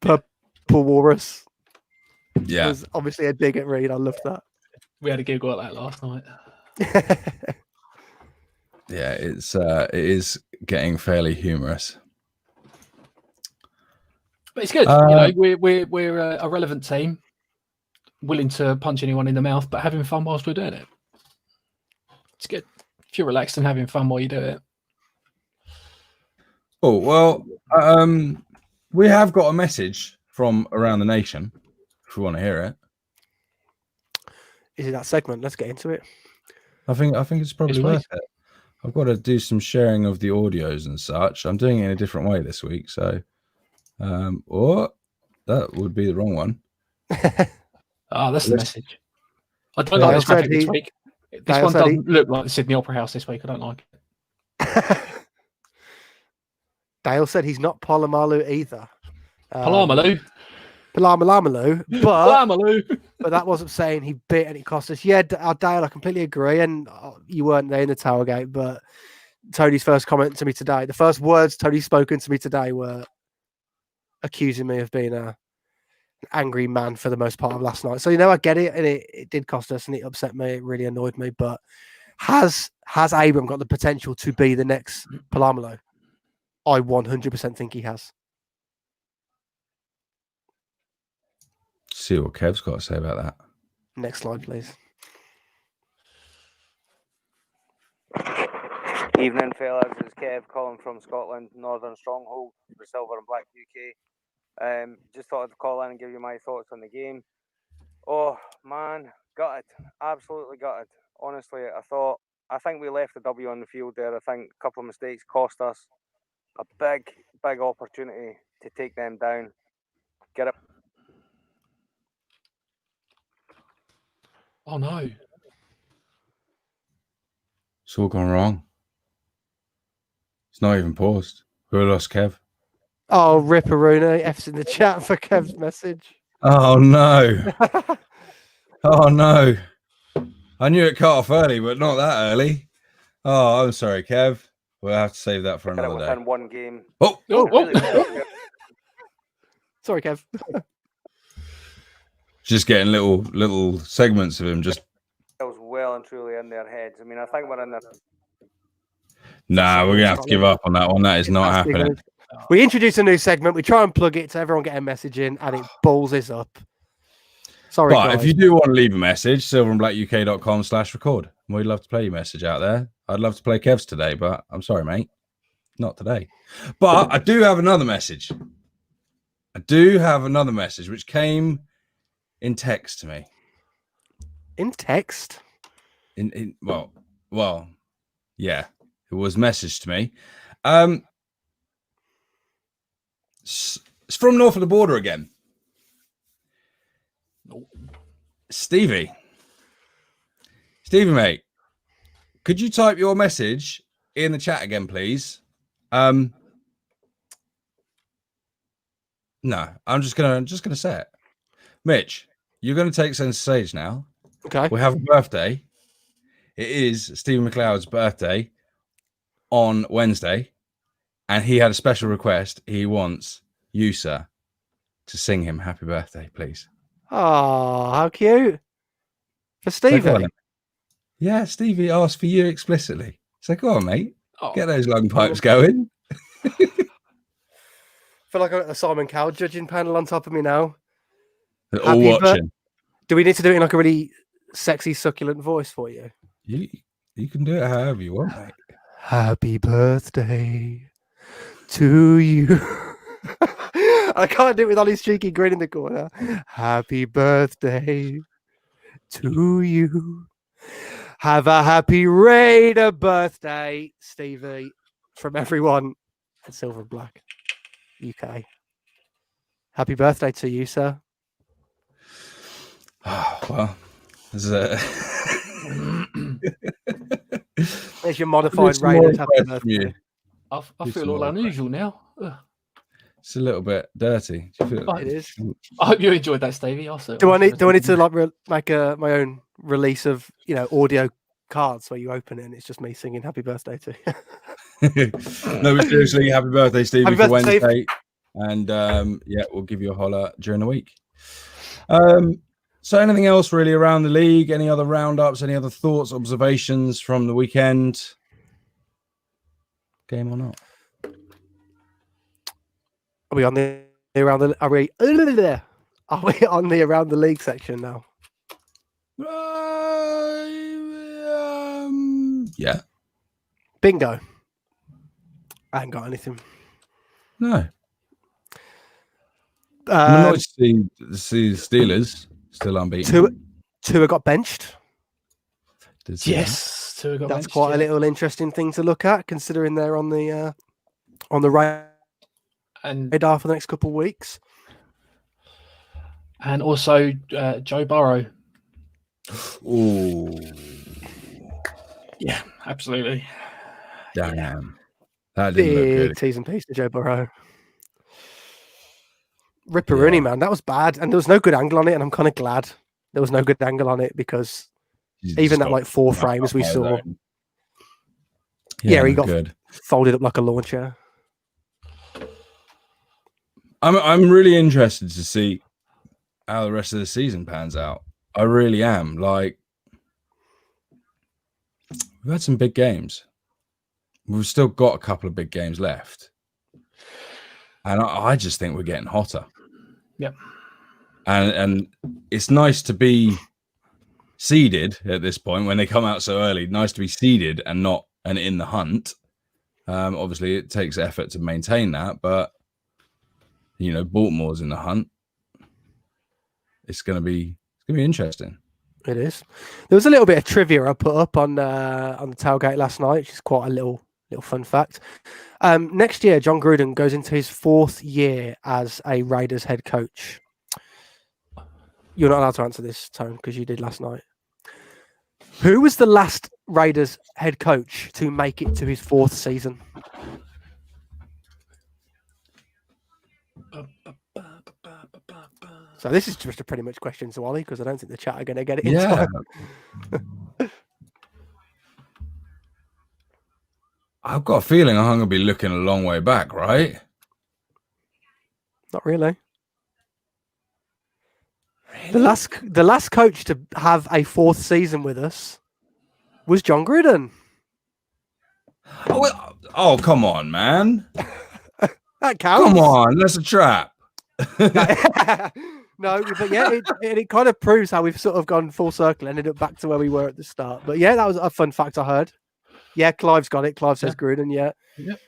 Purple Walrus. Yeah. Was obviously a dig at Reed. I loved that. We had a giggle at that last night. Yeah, it is getting fairly humorous. But it's good. We're a relevant team, willing to punch anyone in the mouth, but having fun whilst we're doing it. It's good. If you're relaxed and having fun while you do it. Oh, well, we have got a message from around the nation, if we want to hear it. Is it that segment? Let's get into it. I think it's probably worth it. I've got to do some sharing of the audios and such. I'm doing it in a different way this week, so or that would be the wrong one. That's the message. I don't like this graphic this week. This one doesn't look like the Sydney Opera House this week. I don't like it. Dale said he's not Polamalu either. Polamalu, but that wasn't saying he bit and it cost us. Yeah, Dale, I completely agree. And you weren't there in the tailgate, but Tony's first comment to me today, the first words Tony spoken to me today were accusing me of being an angry man for the most part of last night. So, I get it. And it did cost us and it upset me. It really annoyed me. But has Abram got the potential to be the next Polamalu? I 100% think he has. See what Kev's got to say about that. Next slide, please. Evening, fellas. It's Kev calling from Scotland, Northern Stronghold, for Silver and Black UK. Just thought I'd call in and give you my thoughts on the game. Oh, man, gutted. Absolutely gutted. Honestly, I think we left the W on the field there. I think a couple of mistakes cost us a big opportunity to take them down. Get it. Oh no. It's all gone wrong. It's not even paused. We lost Kev. Oh, Ripperoonie. F's in the chat for Kev's message. Oh no. Oh no. I knew it cut off early, but not that early. Oh, I'm sorry, Kev. We'll have to save that for another day. Within one game. Oh. Sorry, Kev. Just getting little segments of him just. That was well and truly in their heads. I mean, I think we're in the. Nah, we're gonna have to give up on that one. That is not happening. We introduce a new segment. We try and plug it to everyone get a message in, and it balls us up. Sorry, but guys. if you do want to leave a message, silverandblackuk.com/record. We'd love to play your message out there. I'd love to play Kev's today, but I'm sorry, mate. Not today. But I do have another message. Which came in text to me. In text? Well, yeah. It was messaged to me. It's from north of the border again. Stevie, mate, could you type your message in the chat again, please? No, I'm just gonna say it. Mitch, you're gonna take center stage now. Okay. We have a birthday. It is Stephen McLeod's birthday on Wednesday, and he had a special request. He wants you, sir, to sing him happy birthday, please. Oh, how cute. For Stevie. Yeah, Stevie asked for you explicitly. So go on, mate. Get those lung pipes going. I feel like I've got a Simon Cowell judging panel on top of me now. They're all watching. Do we need to do it in like a really sexy, succulent voice for you? You can do it however you want, mate. Happy birthday to you. I can't do it with Ollie's cheeky grin in the corner. Happy birthday to you. Have a happy Raider birthday, Stevie, from everyone at Silver and Black UK. Happy birthday to you, sir. Oh, well, there's There's your modified Raiders happy birthday. I feel all unusual now. Ugh. It's a little bit dirty. Do you feel It is. I hope you enjoyed that, Stevie. Also, Do I need to like make my own release of audio cards where you open it and it's just me singing happy birthday to you? No, but seriously, happy birthday, Stevie, Happy for birthday, Wednesday. And yeah, we'll give you a holler during the week. So anything else really around the league? Any other roundups? Any other thoughts, observations from the weekend? Game or not? Are we on the around the are we on the around the league section now? Yeah. Bingo. I ain't got anything. No. I'm annoyed to see the Steelers still unbeaten. Tua got benched. Yes, Tua got That's benched, quite yeah. a little interesting thing to look at, considering they're on the radar for the next couple of weeks. And also Joe Burrow. Oh, yeah, absolutely. Damn, that didn't look Big good. T's and P's to Joe Burrow. Ripperoonie, man, that was bad, and there was no good angle on it, and I'm kind of glad there was no good angle on it because even that like 4 frames we saw, he got good. folded up like a lawn chair. I'm really interested to see how the rest of the season pans out. I really am. Like, we've had some big games. We've still got a couple of big games left. And I just think we're getting hotter. Yep. And it's nice to be seeded at this point when they come out so early. Nice to be seeded and not in the hunt. Obviously, it takes effort to maintain that, but Baltimore's in the hunt. It's gonna be interesting. It is. There was a little bit of trivia I put up on the tailgate last night, which is quite a little fun fact. Next year, John Gruden goes into his 4th year as a Raiders head coach. You're not allowed to answer this, Tone, because you did last night. Who was the last Raiders head coach to make it to his 4th season? So this is just a pretty much question to Ollie because I don't think the chat are going to get it in time. I've got a feeling I'm going to be looking a long way back, right? Not really. The last coach to have a 4th season with us was John Gruden. Oh, come on, man. That counts. Come on, that's a trap. No, but yeah, it kind of proves how we've sort of gone full circle, ended up back to where we were at the start. But yeah, that was a fun fact I heard. Yeah, Clive's got it. Clive says Gruden, yeah.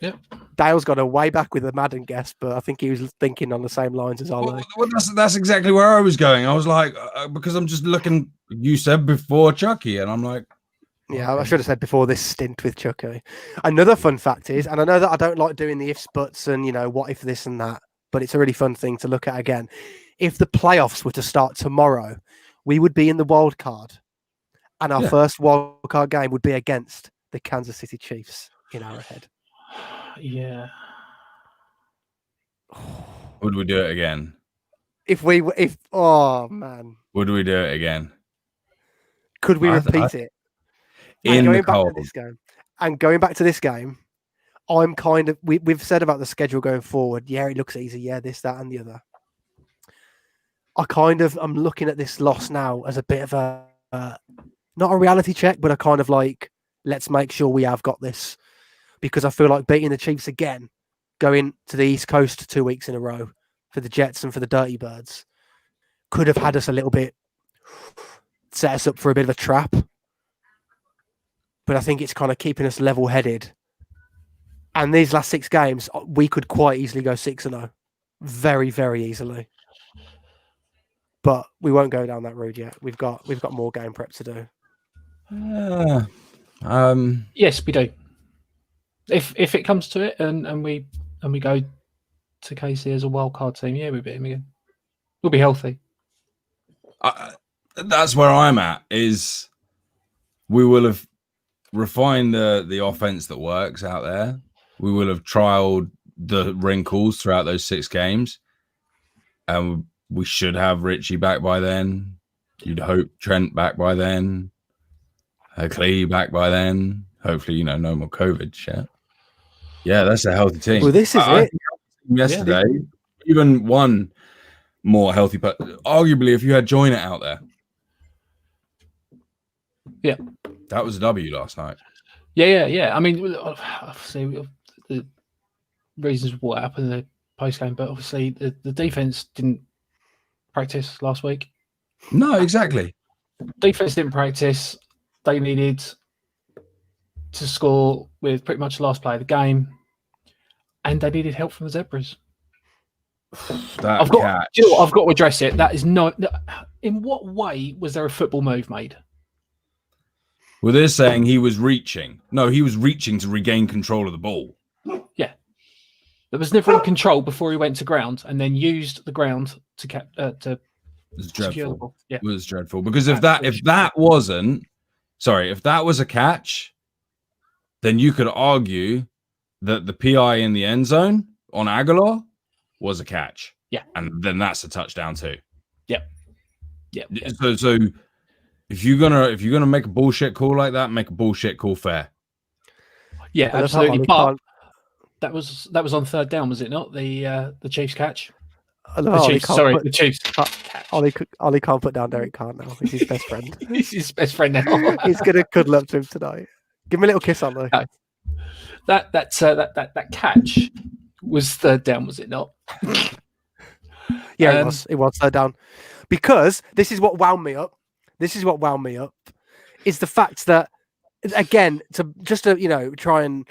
Yep. Dale's got a way back with a Madden guess, but I think he was thinking on the same lines as Ollie. Well, that's exactly where I was going. I was like, because I'm just looking, you said before Chucky, and I'm like, yeah, I should have said before this stint with Chucky. Another fun fact is, and I know that I don't like doing the ifs, buts, and what if this and that, but it's a really fun thing to look at again. If the playoffs were to start tomorrow, we would be in the wild card, and our first wild card game would be against the Kansas City Chiefs in Arrowhead. Yeah. would we do it again? Oh man, Would we do it again? Could we repeat it? In the cold. Going back to this game, I'm kind of we've said about the schedule going forward. Yeah, it looks easy. Yeah, this, that, and the other. I'm looking at this loss now as a bit of a not a reality check, but a kind of like, let's make sure we have got this, because I feel like beating the Chiefs again, going to the East Coast 2 weeks in a row for the Jets and for the Dirty Birds, could have had us a little bit set us up for a bit of a trap. But I think it's kind of keeping us level-headed. And these last 6 games, we could quite easily go 6-0. Very, very easily. But we won't go down that road yet. We've got more game prep to do. Yes, we do. If it comes to it, and we go to KC as a wild card team, yeah, we beat him again. We'll be healthy. That's where I'm at. Is we will have refined the offense that works out there. We will have trialed the wrinkles throughout those 6 games, and we should have Richie back by then. You'd hope Trent back by then. Clee back by then. Hopefully, no more COVID shit. Yeah, that's a healthy team. Well, this is it. Yesterday, even one more healthy, but arguably, if you had Joyner out there, yeah, that was a W last night. Yeah. I mean, obviously, the reasons what happened in the post game, but obviously, the defense didn't practice last week. No, exactly. Defense didn't practice. They needed to score with pretty much the last play of the game, and they needed help from the Zebras. I've got to address it. That is not. In what way was there a football move made? Well, they're saying he was reaching. No, he was reaching to regain control of the ball. Yeah, there was never in control before he went to ground, and then used the ground to It was dreadful. Yeah, it was dreadful because if that was a catch, then you could argue that the PI in the end zone on Aguilar was a catch. Yeah. And then that's a touchdown too. Yep. Yeah. So if you're gonna make a bullshit call like that, make a bullshit call fair. Yeah, absolutely. But that was on 3rd down, was it not? The Chiefs catch. The Chiefs. Ollie can't put down Derek Carr now. He's his best friend. He's his best friend now. He's gonna cuddle up to him tonight. Give him a little kiss on there. No. That catch was 3rd down, was it not? Yeah, it was 3rd down. Because this is what wound me up. Is the fact that, again, to try and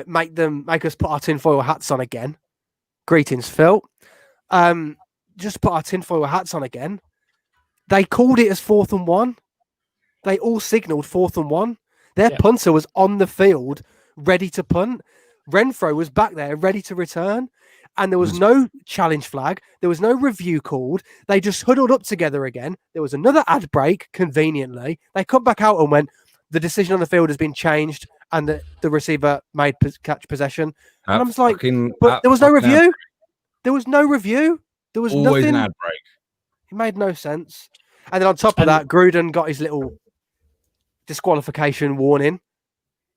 make us put our tinfoil hats on again. Greetings, Phil. Just put our tinfoil hats on again. They called it as 4th and 1. They all signalled 4th and 1. Their punter was on the field, ready to punt. Renfro was back there, ready to return. And there was no challenge flag. There was no review called. They just huddled up together again. There was another ad break, conveniently. They come back out and went, the decision on the field has been changed and the receiver made catch possession. And I was like, but there was no review. There was no review. There was always nothing. An ad break. It made no sense. And then on top of that, Gruden got his little disqualification warning.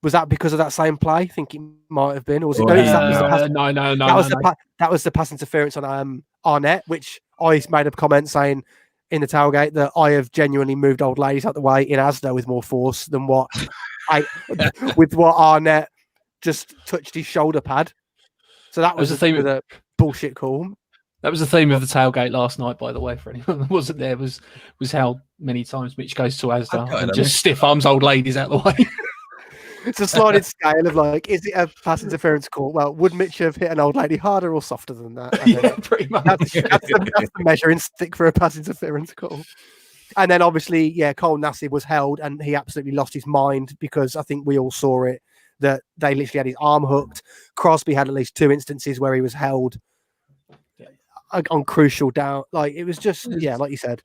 Was that because of that same play? I think it might have been. Or was it? No. That was the pass interference on Arnett, which I made a comment saying in the tailgate that I have genuinely moved old ladies out the way in Asda with more force than what Arnett just touched his shoulder pad. So that was the theme of the bullshit call. That was the theme of the tailgate last night, by the way, for anyone that wasn't there, was how many times Mitch goes to Asda and just stiff arms old ladies out the way. It's a sliding scale of is it a pass interference call? Well, would Mitch have hit an old lady harder or softer than that? Yeah, pretty much. That's the measuring stick for a pass interference call. And then obviously, Cole Nassib was held and he absolutely lost his mind because I think we all saw it, that they literally had his arm hooked. Crosby had at least 2 instances where he was held on crucial down. It was just, like you said.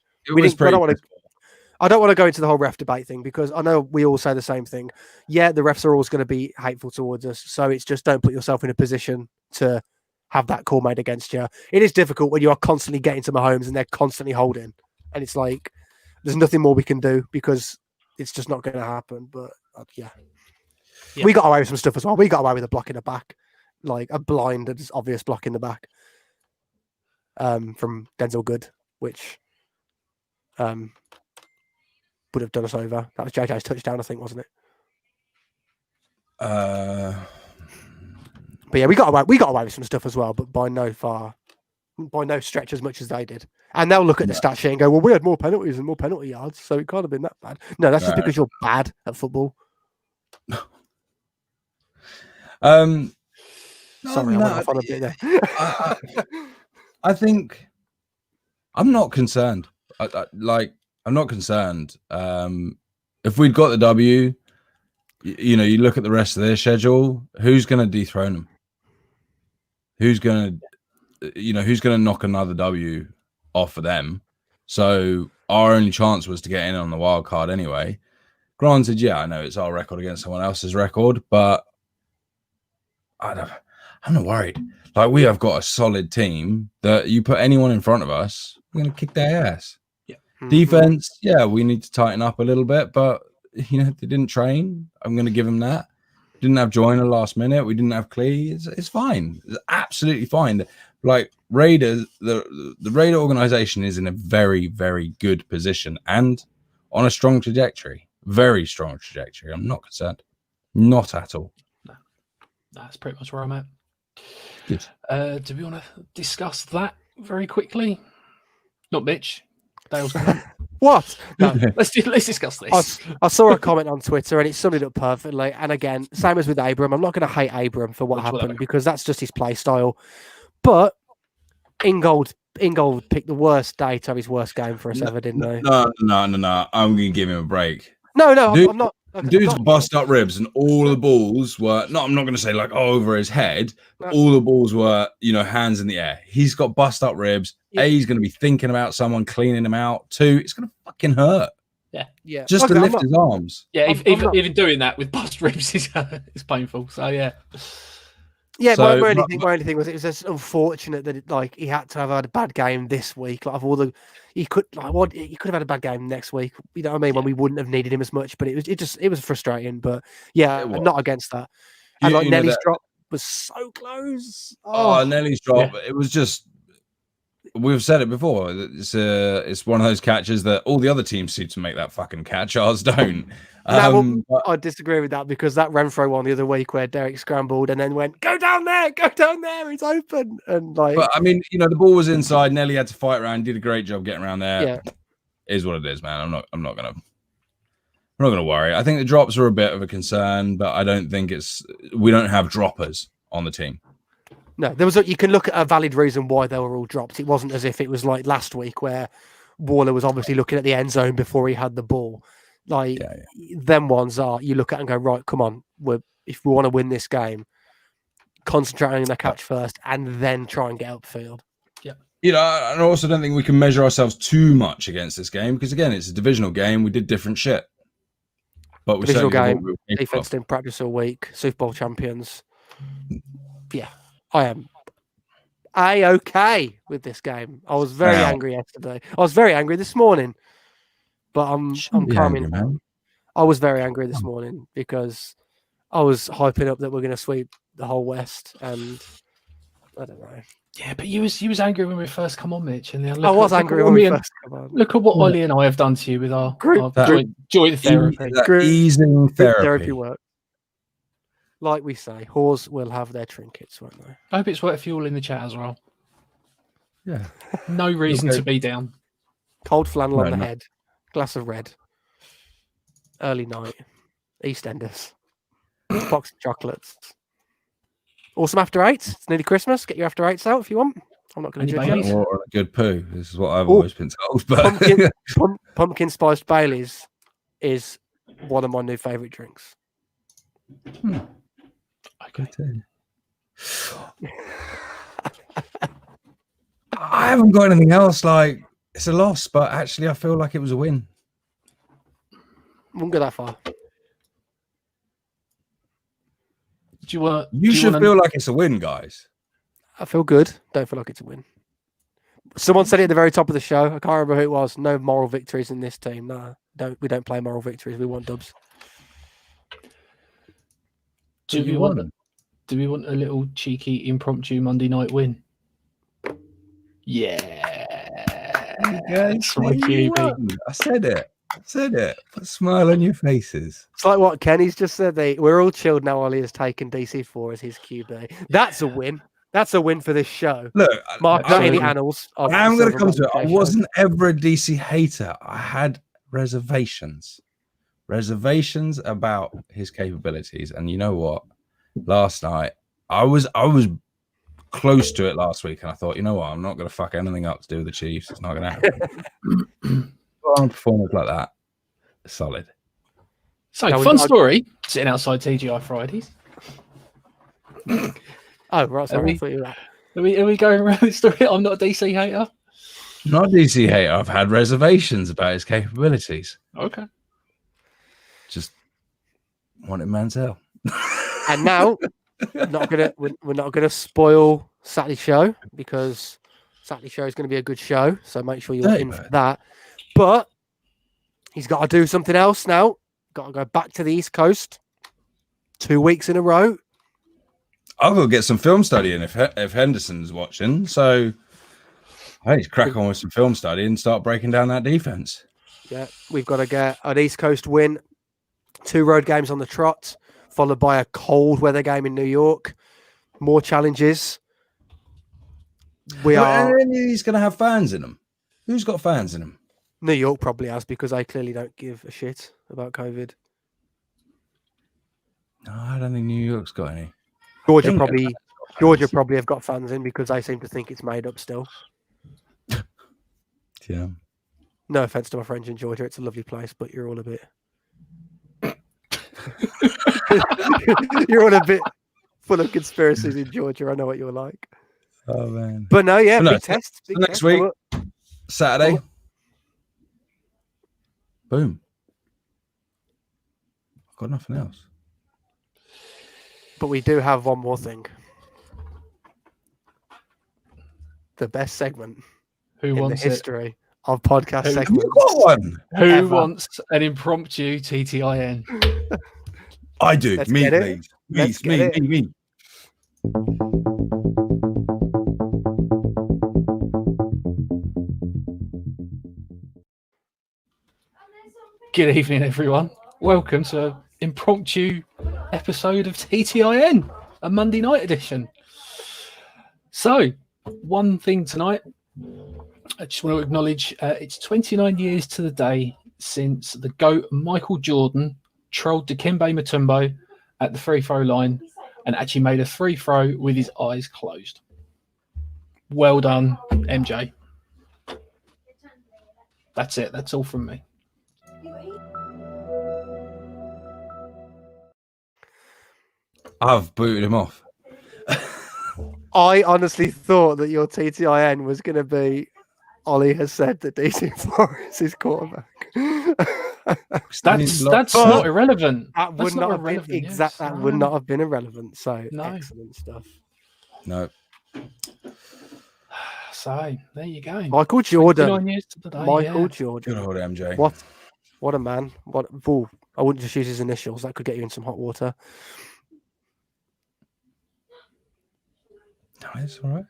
I don't want to go into the whole ref debate thing because I know we all say the same thing. Yeah, the refs are always going to be hateful towards us. So it's just don't put yourself in a position to have that call made against you. It is difficult when you are constantly getting to Mahomes and they're constantly holding. And it's like, there's nothing more we can do because it's just not going to happen. But we got away with some stuff as well. We got away with a block in the back, like a blind and obvious block in the back from Denzel Good, which would have done us over. That was JJ's touchdown, I think, wasn't it? But yeah, we got away with some stuff as well, but by no stretch as much as they did. And they'll look at the stat sheet and go, well, we had more penalties and more penalty yards, so it can't have been that bad. No, that's just because you're bad at football. Sorry, I went off on a bit there. I think I'm not concerned. I'm not concerned. If we'd got the W, you look at the rest of their schedule, who's going to dethrone them? Who's going to knock another W off of them? So our only chance was to get in on the wild card anyway. Granted, I know it's our record against someone else's record, but I'm not worried. Like, we have got a solid team that you put anyone in front of us, we're going to kick their ass. Yeah. Defense, we need to tighten up a little bit, but they didn't train. I'm going to give them that. Didn't have Joyner last minute. We didn't have Clee. It's fine. It's absolutely fine. Like, Raiders, the Raider organization is in a very, very good position and on a strong trajectory. Very strong trajectory. I'm not concerned. Not at all. No. That's pretty much where I'm at. Good. Do we want to discuss that very quickly? Not Mitch. Dale's comment. What? No. Let's discuss this. I saw a comment on Twitter and it summed it up perfectly. And again, same as with Abram, I'm not going to hate Abram for what happened because that's just his play style. But Ingold picked the worst day to have his worst game for us ever, didn't they? No. I'm going to give him a break. No, I'm not. Dude's bust up ribs, and all the balls were I'm not going to say like over his head. But all the balls were, hands in the air. He's got bust up ribs. Yeah. He's going to be thinking about someone cleaning him out. 2, it's going to fucking hurt. Yeah. Just to lift his arms. Yeah, even doing that with bust ribs is painful. So yeah. Yeah, so, my only thing was it was just unfortunate that he had to have had a bad game this week. Like, of all the, he could have had a bad game next week. You know what I mean? When we wouldn't have needed him as much, but it was frustrating. But I'm not against that. And Nelly's drop was so close. Oh, Nelly's drop! Yeah. It was just. We've said it before. It's one of those catches that all the other teams seem to make that fucking catch. Ours don't. I disagree with that because that Renfro one the other week where Derek scrambled and then went, go down there, it's open. And but I mean, the ball was inside. Nelly had to fight around, did a great job getting around there. Yeah. It is what it is, man. I'm not gonna worry. I think the drops are a bit of a concern, but I don't think we don't have droppers on the team. No, you can look at a valid reason why they were all dropped. It wasn't as if it was like last week where Waller was obviously looking at the end zone before he had the ball. Them ones are you look at and go, right, come on, if we want to win this game, concentrate on the catch first and then try and get upfield. Yeah. I also don't think we can measure ourselves too much against this game because again, it's a divisional game. We did different shit. But we divisional game, defense didn't practice all week, Super Bowl champions. Yeah. I am okay with this game. I was very angry yesterday. I was very angry this morning, but I'm calming down. I was very angry this morning because I was hyping up that we're going to sweep the whole West, and I don't know. Yeah, but you was angry when we first come on, Mitch, and I was angry when we first come on. Look at what Ollie and I have done to you with our joint therapy. Easing therapy work. Like we say, whores will have their trinkets, won't they? I hope it's worth fuel in the chat as well. Yeah. No reason to be down. Cold flannel on the head. Glass of red. Early night. EastEnders. Box of chocolates. Awesome after 8. It's nearly Christmas. Get your after 8s out if you want. I'm not going to judge you. Or a good poo. This is what I've always been told. But pumpkin spiced Baileys is one of my new favourite drinks. Okay. I haven't got anything else. Like, it's a loss, but actually, I feel like it was a win. Won't go that far. You should feel like it's a win, guys. I feel good. Don't feel like it's a win. Someone said it at the very top of the show. I can't remember who it was. No moral victories in this team. No, we don't play moral victories. We want dubs. Do we want a little cheeky impromptu Monday night win? Yeah. That's my QB. I said it. Put a smile on your faces. It's like what Kenny's just said. We're all chilled now. Ollie has taken DC4 as his QB. That's a win. That's a win for this show. Look, Mark that in the annals. I'm going to come to it. I wasn't ever a DC hater. I had reservations about his capabilities. And you know what? Last night, I was close to it last week, and I thought, you know what? I'm not going to fuck anything up to do with the Chiefs. It's not going to happen. On a performance like that, solid. So, fun story. Sitting outside TGI Fridays. Oh, right. Sorry. I thought you were Are we going around this story? I'm not a DC hater. Not a DC hater. I've had reservations about his capabilities. Okay. Just wanted Manziel. And now, we're not gonna spoil Saturday show because Saturday show is going to be a good show. So make sure you're in for that. But he's got to do something else now. Got to go back to the East Coast 2 weeks in a row. I'll go get some film study in if Henderson's watching. So I need to crack on with some film study and start breaking down that defense. Yeah, we've got to get an East Coast win, 2 road games on the trot, followed by a cold weather game in New York. More challenges. He's going to have fans in them. Who's got fans in them? New York probably has because they clearly don't give a shit about COVID. No, I don't think New York's got any. Georgia probably have got fans in because they seem to think it's made up still. Yeah. No offense to my friends in Georgia, it's a lovely place, but you're all a bit full of conspiracies in Georgia. I know what you're like. Oh man. But no, yeah, big test. Big next week, Saturday. Boom. I've got nothing else. But we do have one more thing. The best segment in the history of podcast segments. Who got one? Who wants an impromptu TTIN? I do. Me, please. Me. Good evening, everyone. Welcome to an impromptu episode of TTIN, a Monday night edition. So, one thing tonight, I just want to acknowledge it's 29 years to the day since the GOAT Michael Jordan trolled Dikembe Mutombo at the free throw line and actually made a free throw with his eyes closed. Well done, MJ. That's it. That's all from me. I've booted him off. I honestly thought that your TTIN was going to be Ollie has said that DC Flores is quarterback. That's not irrelevant. That would not have been exact. That would not have been irrelevant. So excellent stuff. No. So there you go. Michael Jordan. 29 years to the day, Jordan. Good old MJ. What a man. I wouldn't just use his initials. That could get you in some hot water. No, it's all right.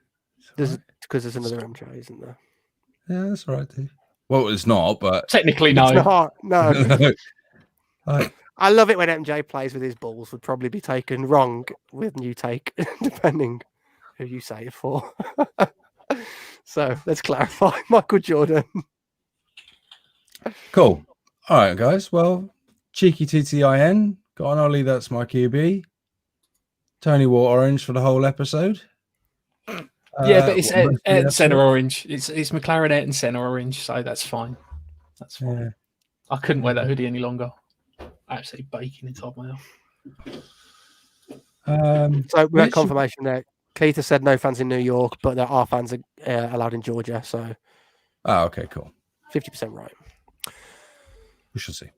Because there's another MJ, isn't there? Yeah, that's all right, too. Well, it's not, but technically, no. It's not. No. I love it when MJ plays with his balls. Would probably be taken wrong with new take, depending who you say it for. So let's clarify. Michael Jordan. Cool. All right, guys. Well, cheeky TTIN. Got on Ollie. That's my QB. Tony wore orange for the whole episode. Yeah, but it's Ayrton Senna orange. It's McLaren Ayrton Senna orange, so that's fine. That's fine. Yeah. I couldn't wear that hoodie any longer. Absolutely baking inside my house. So we had confirmation there. Keith has said no fans in New York, but there are fans allowed in Georgia. So, okay, cool. 50% right. We shall see.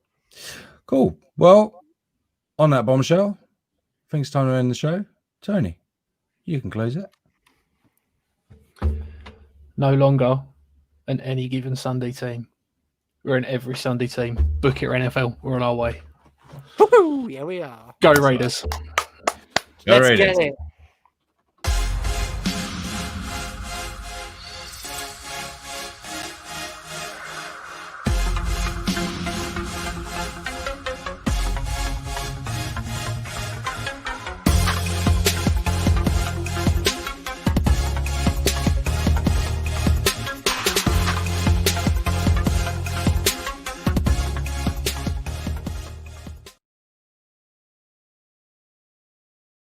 Cool. Well, on that bombshell, I think it's time to end the show. Tony, you can close it. No longer an any given Sunday team. We're an every Sunday team. Book it or NFL. We're on our way. Woo-hoo! Yeah, we are. Go Raiders. Go Let's Raiders. get it.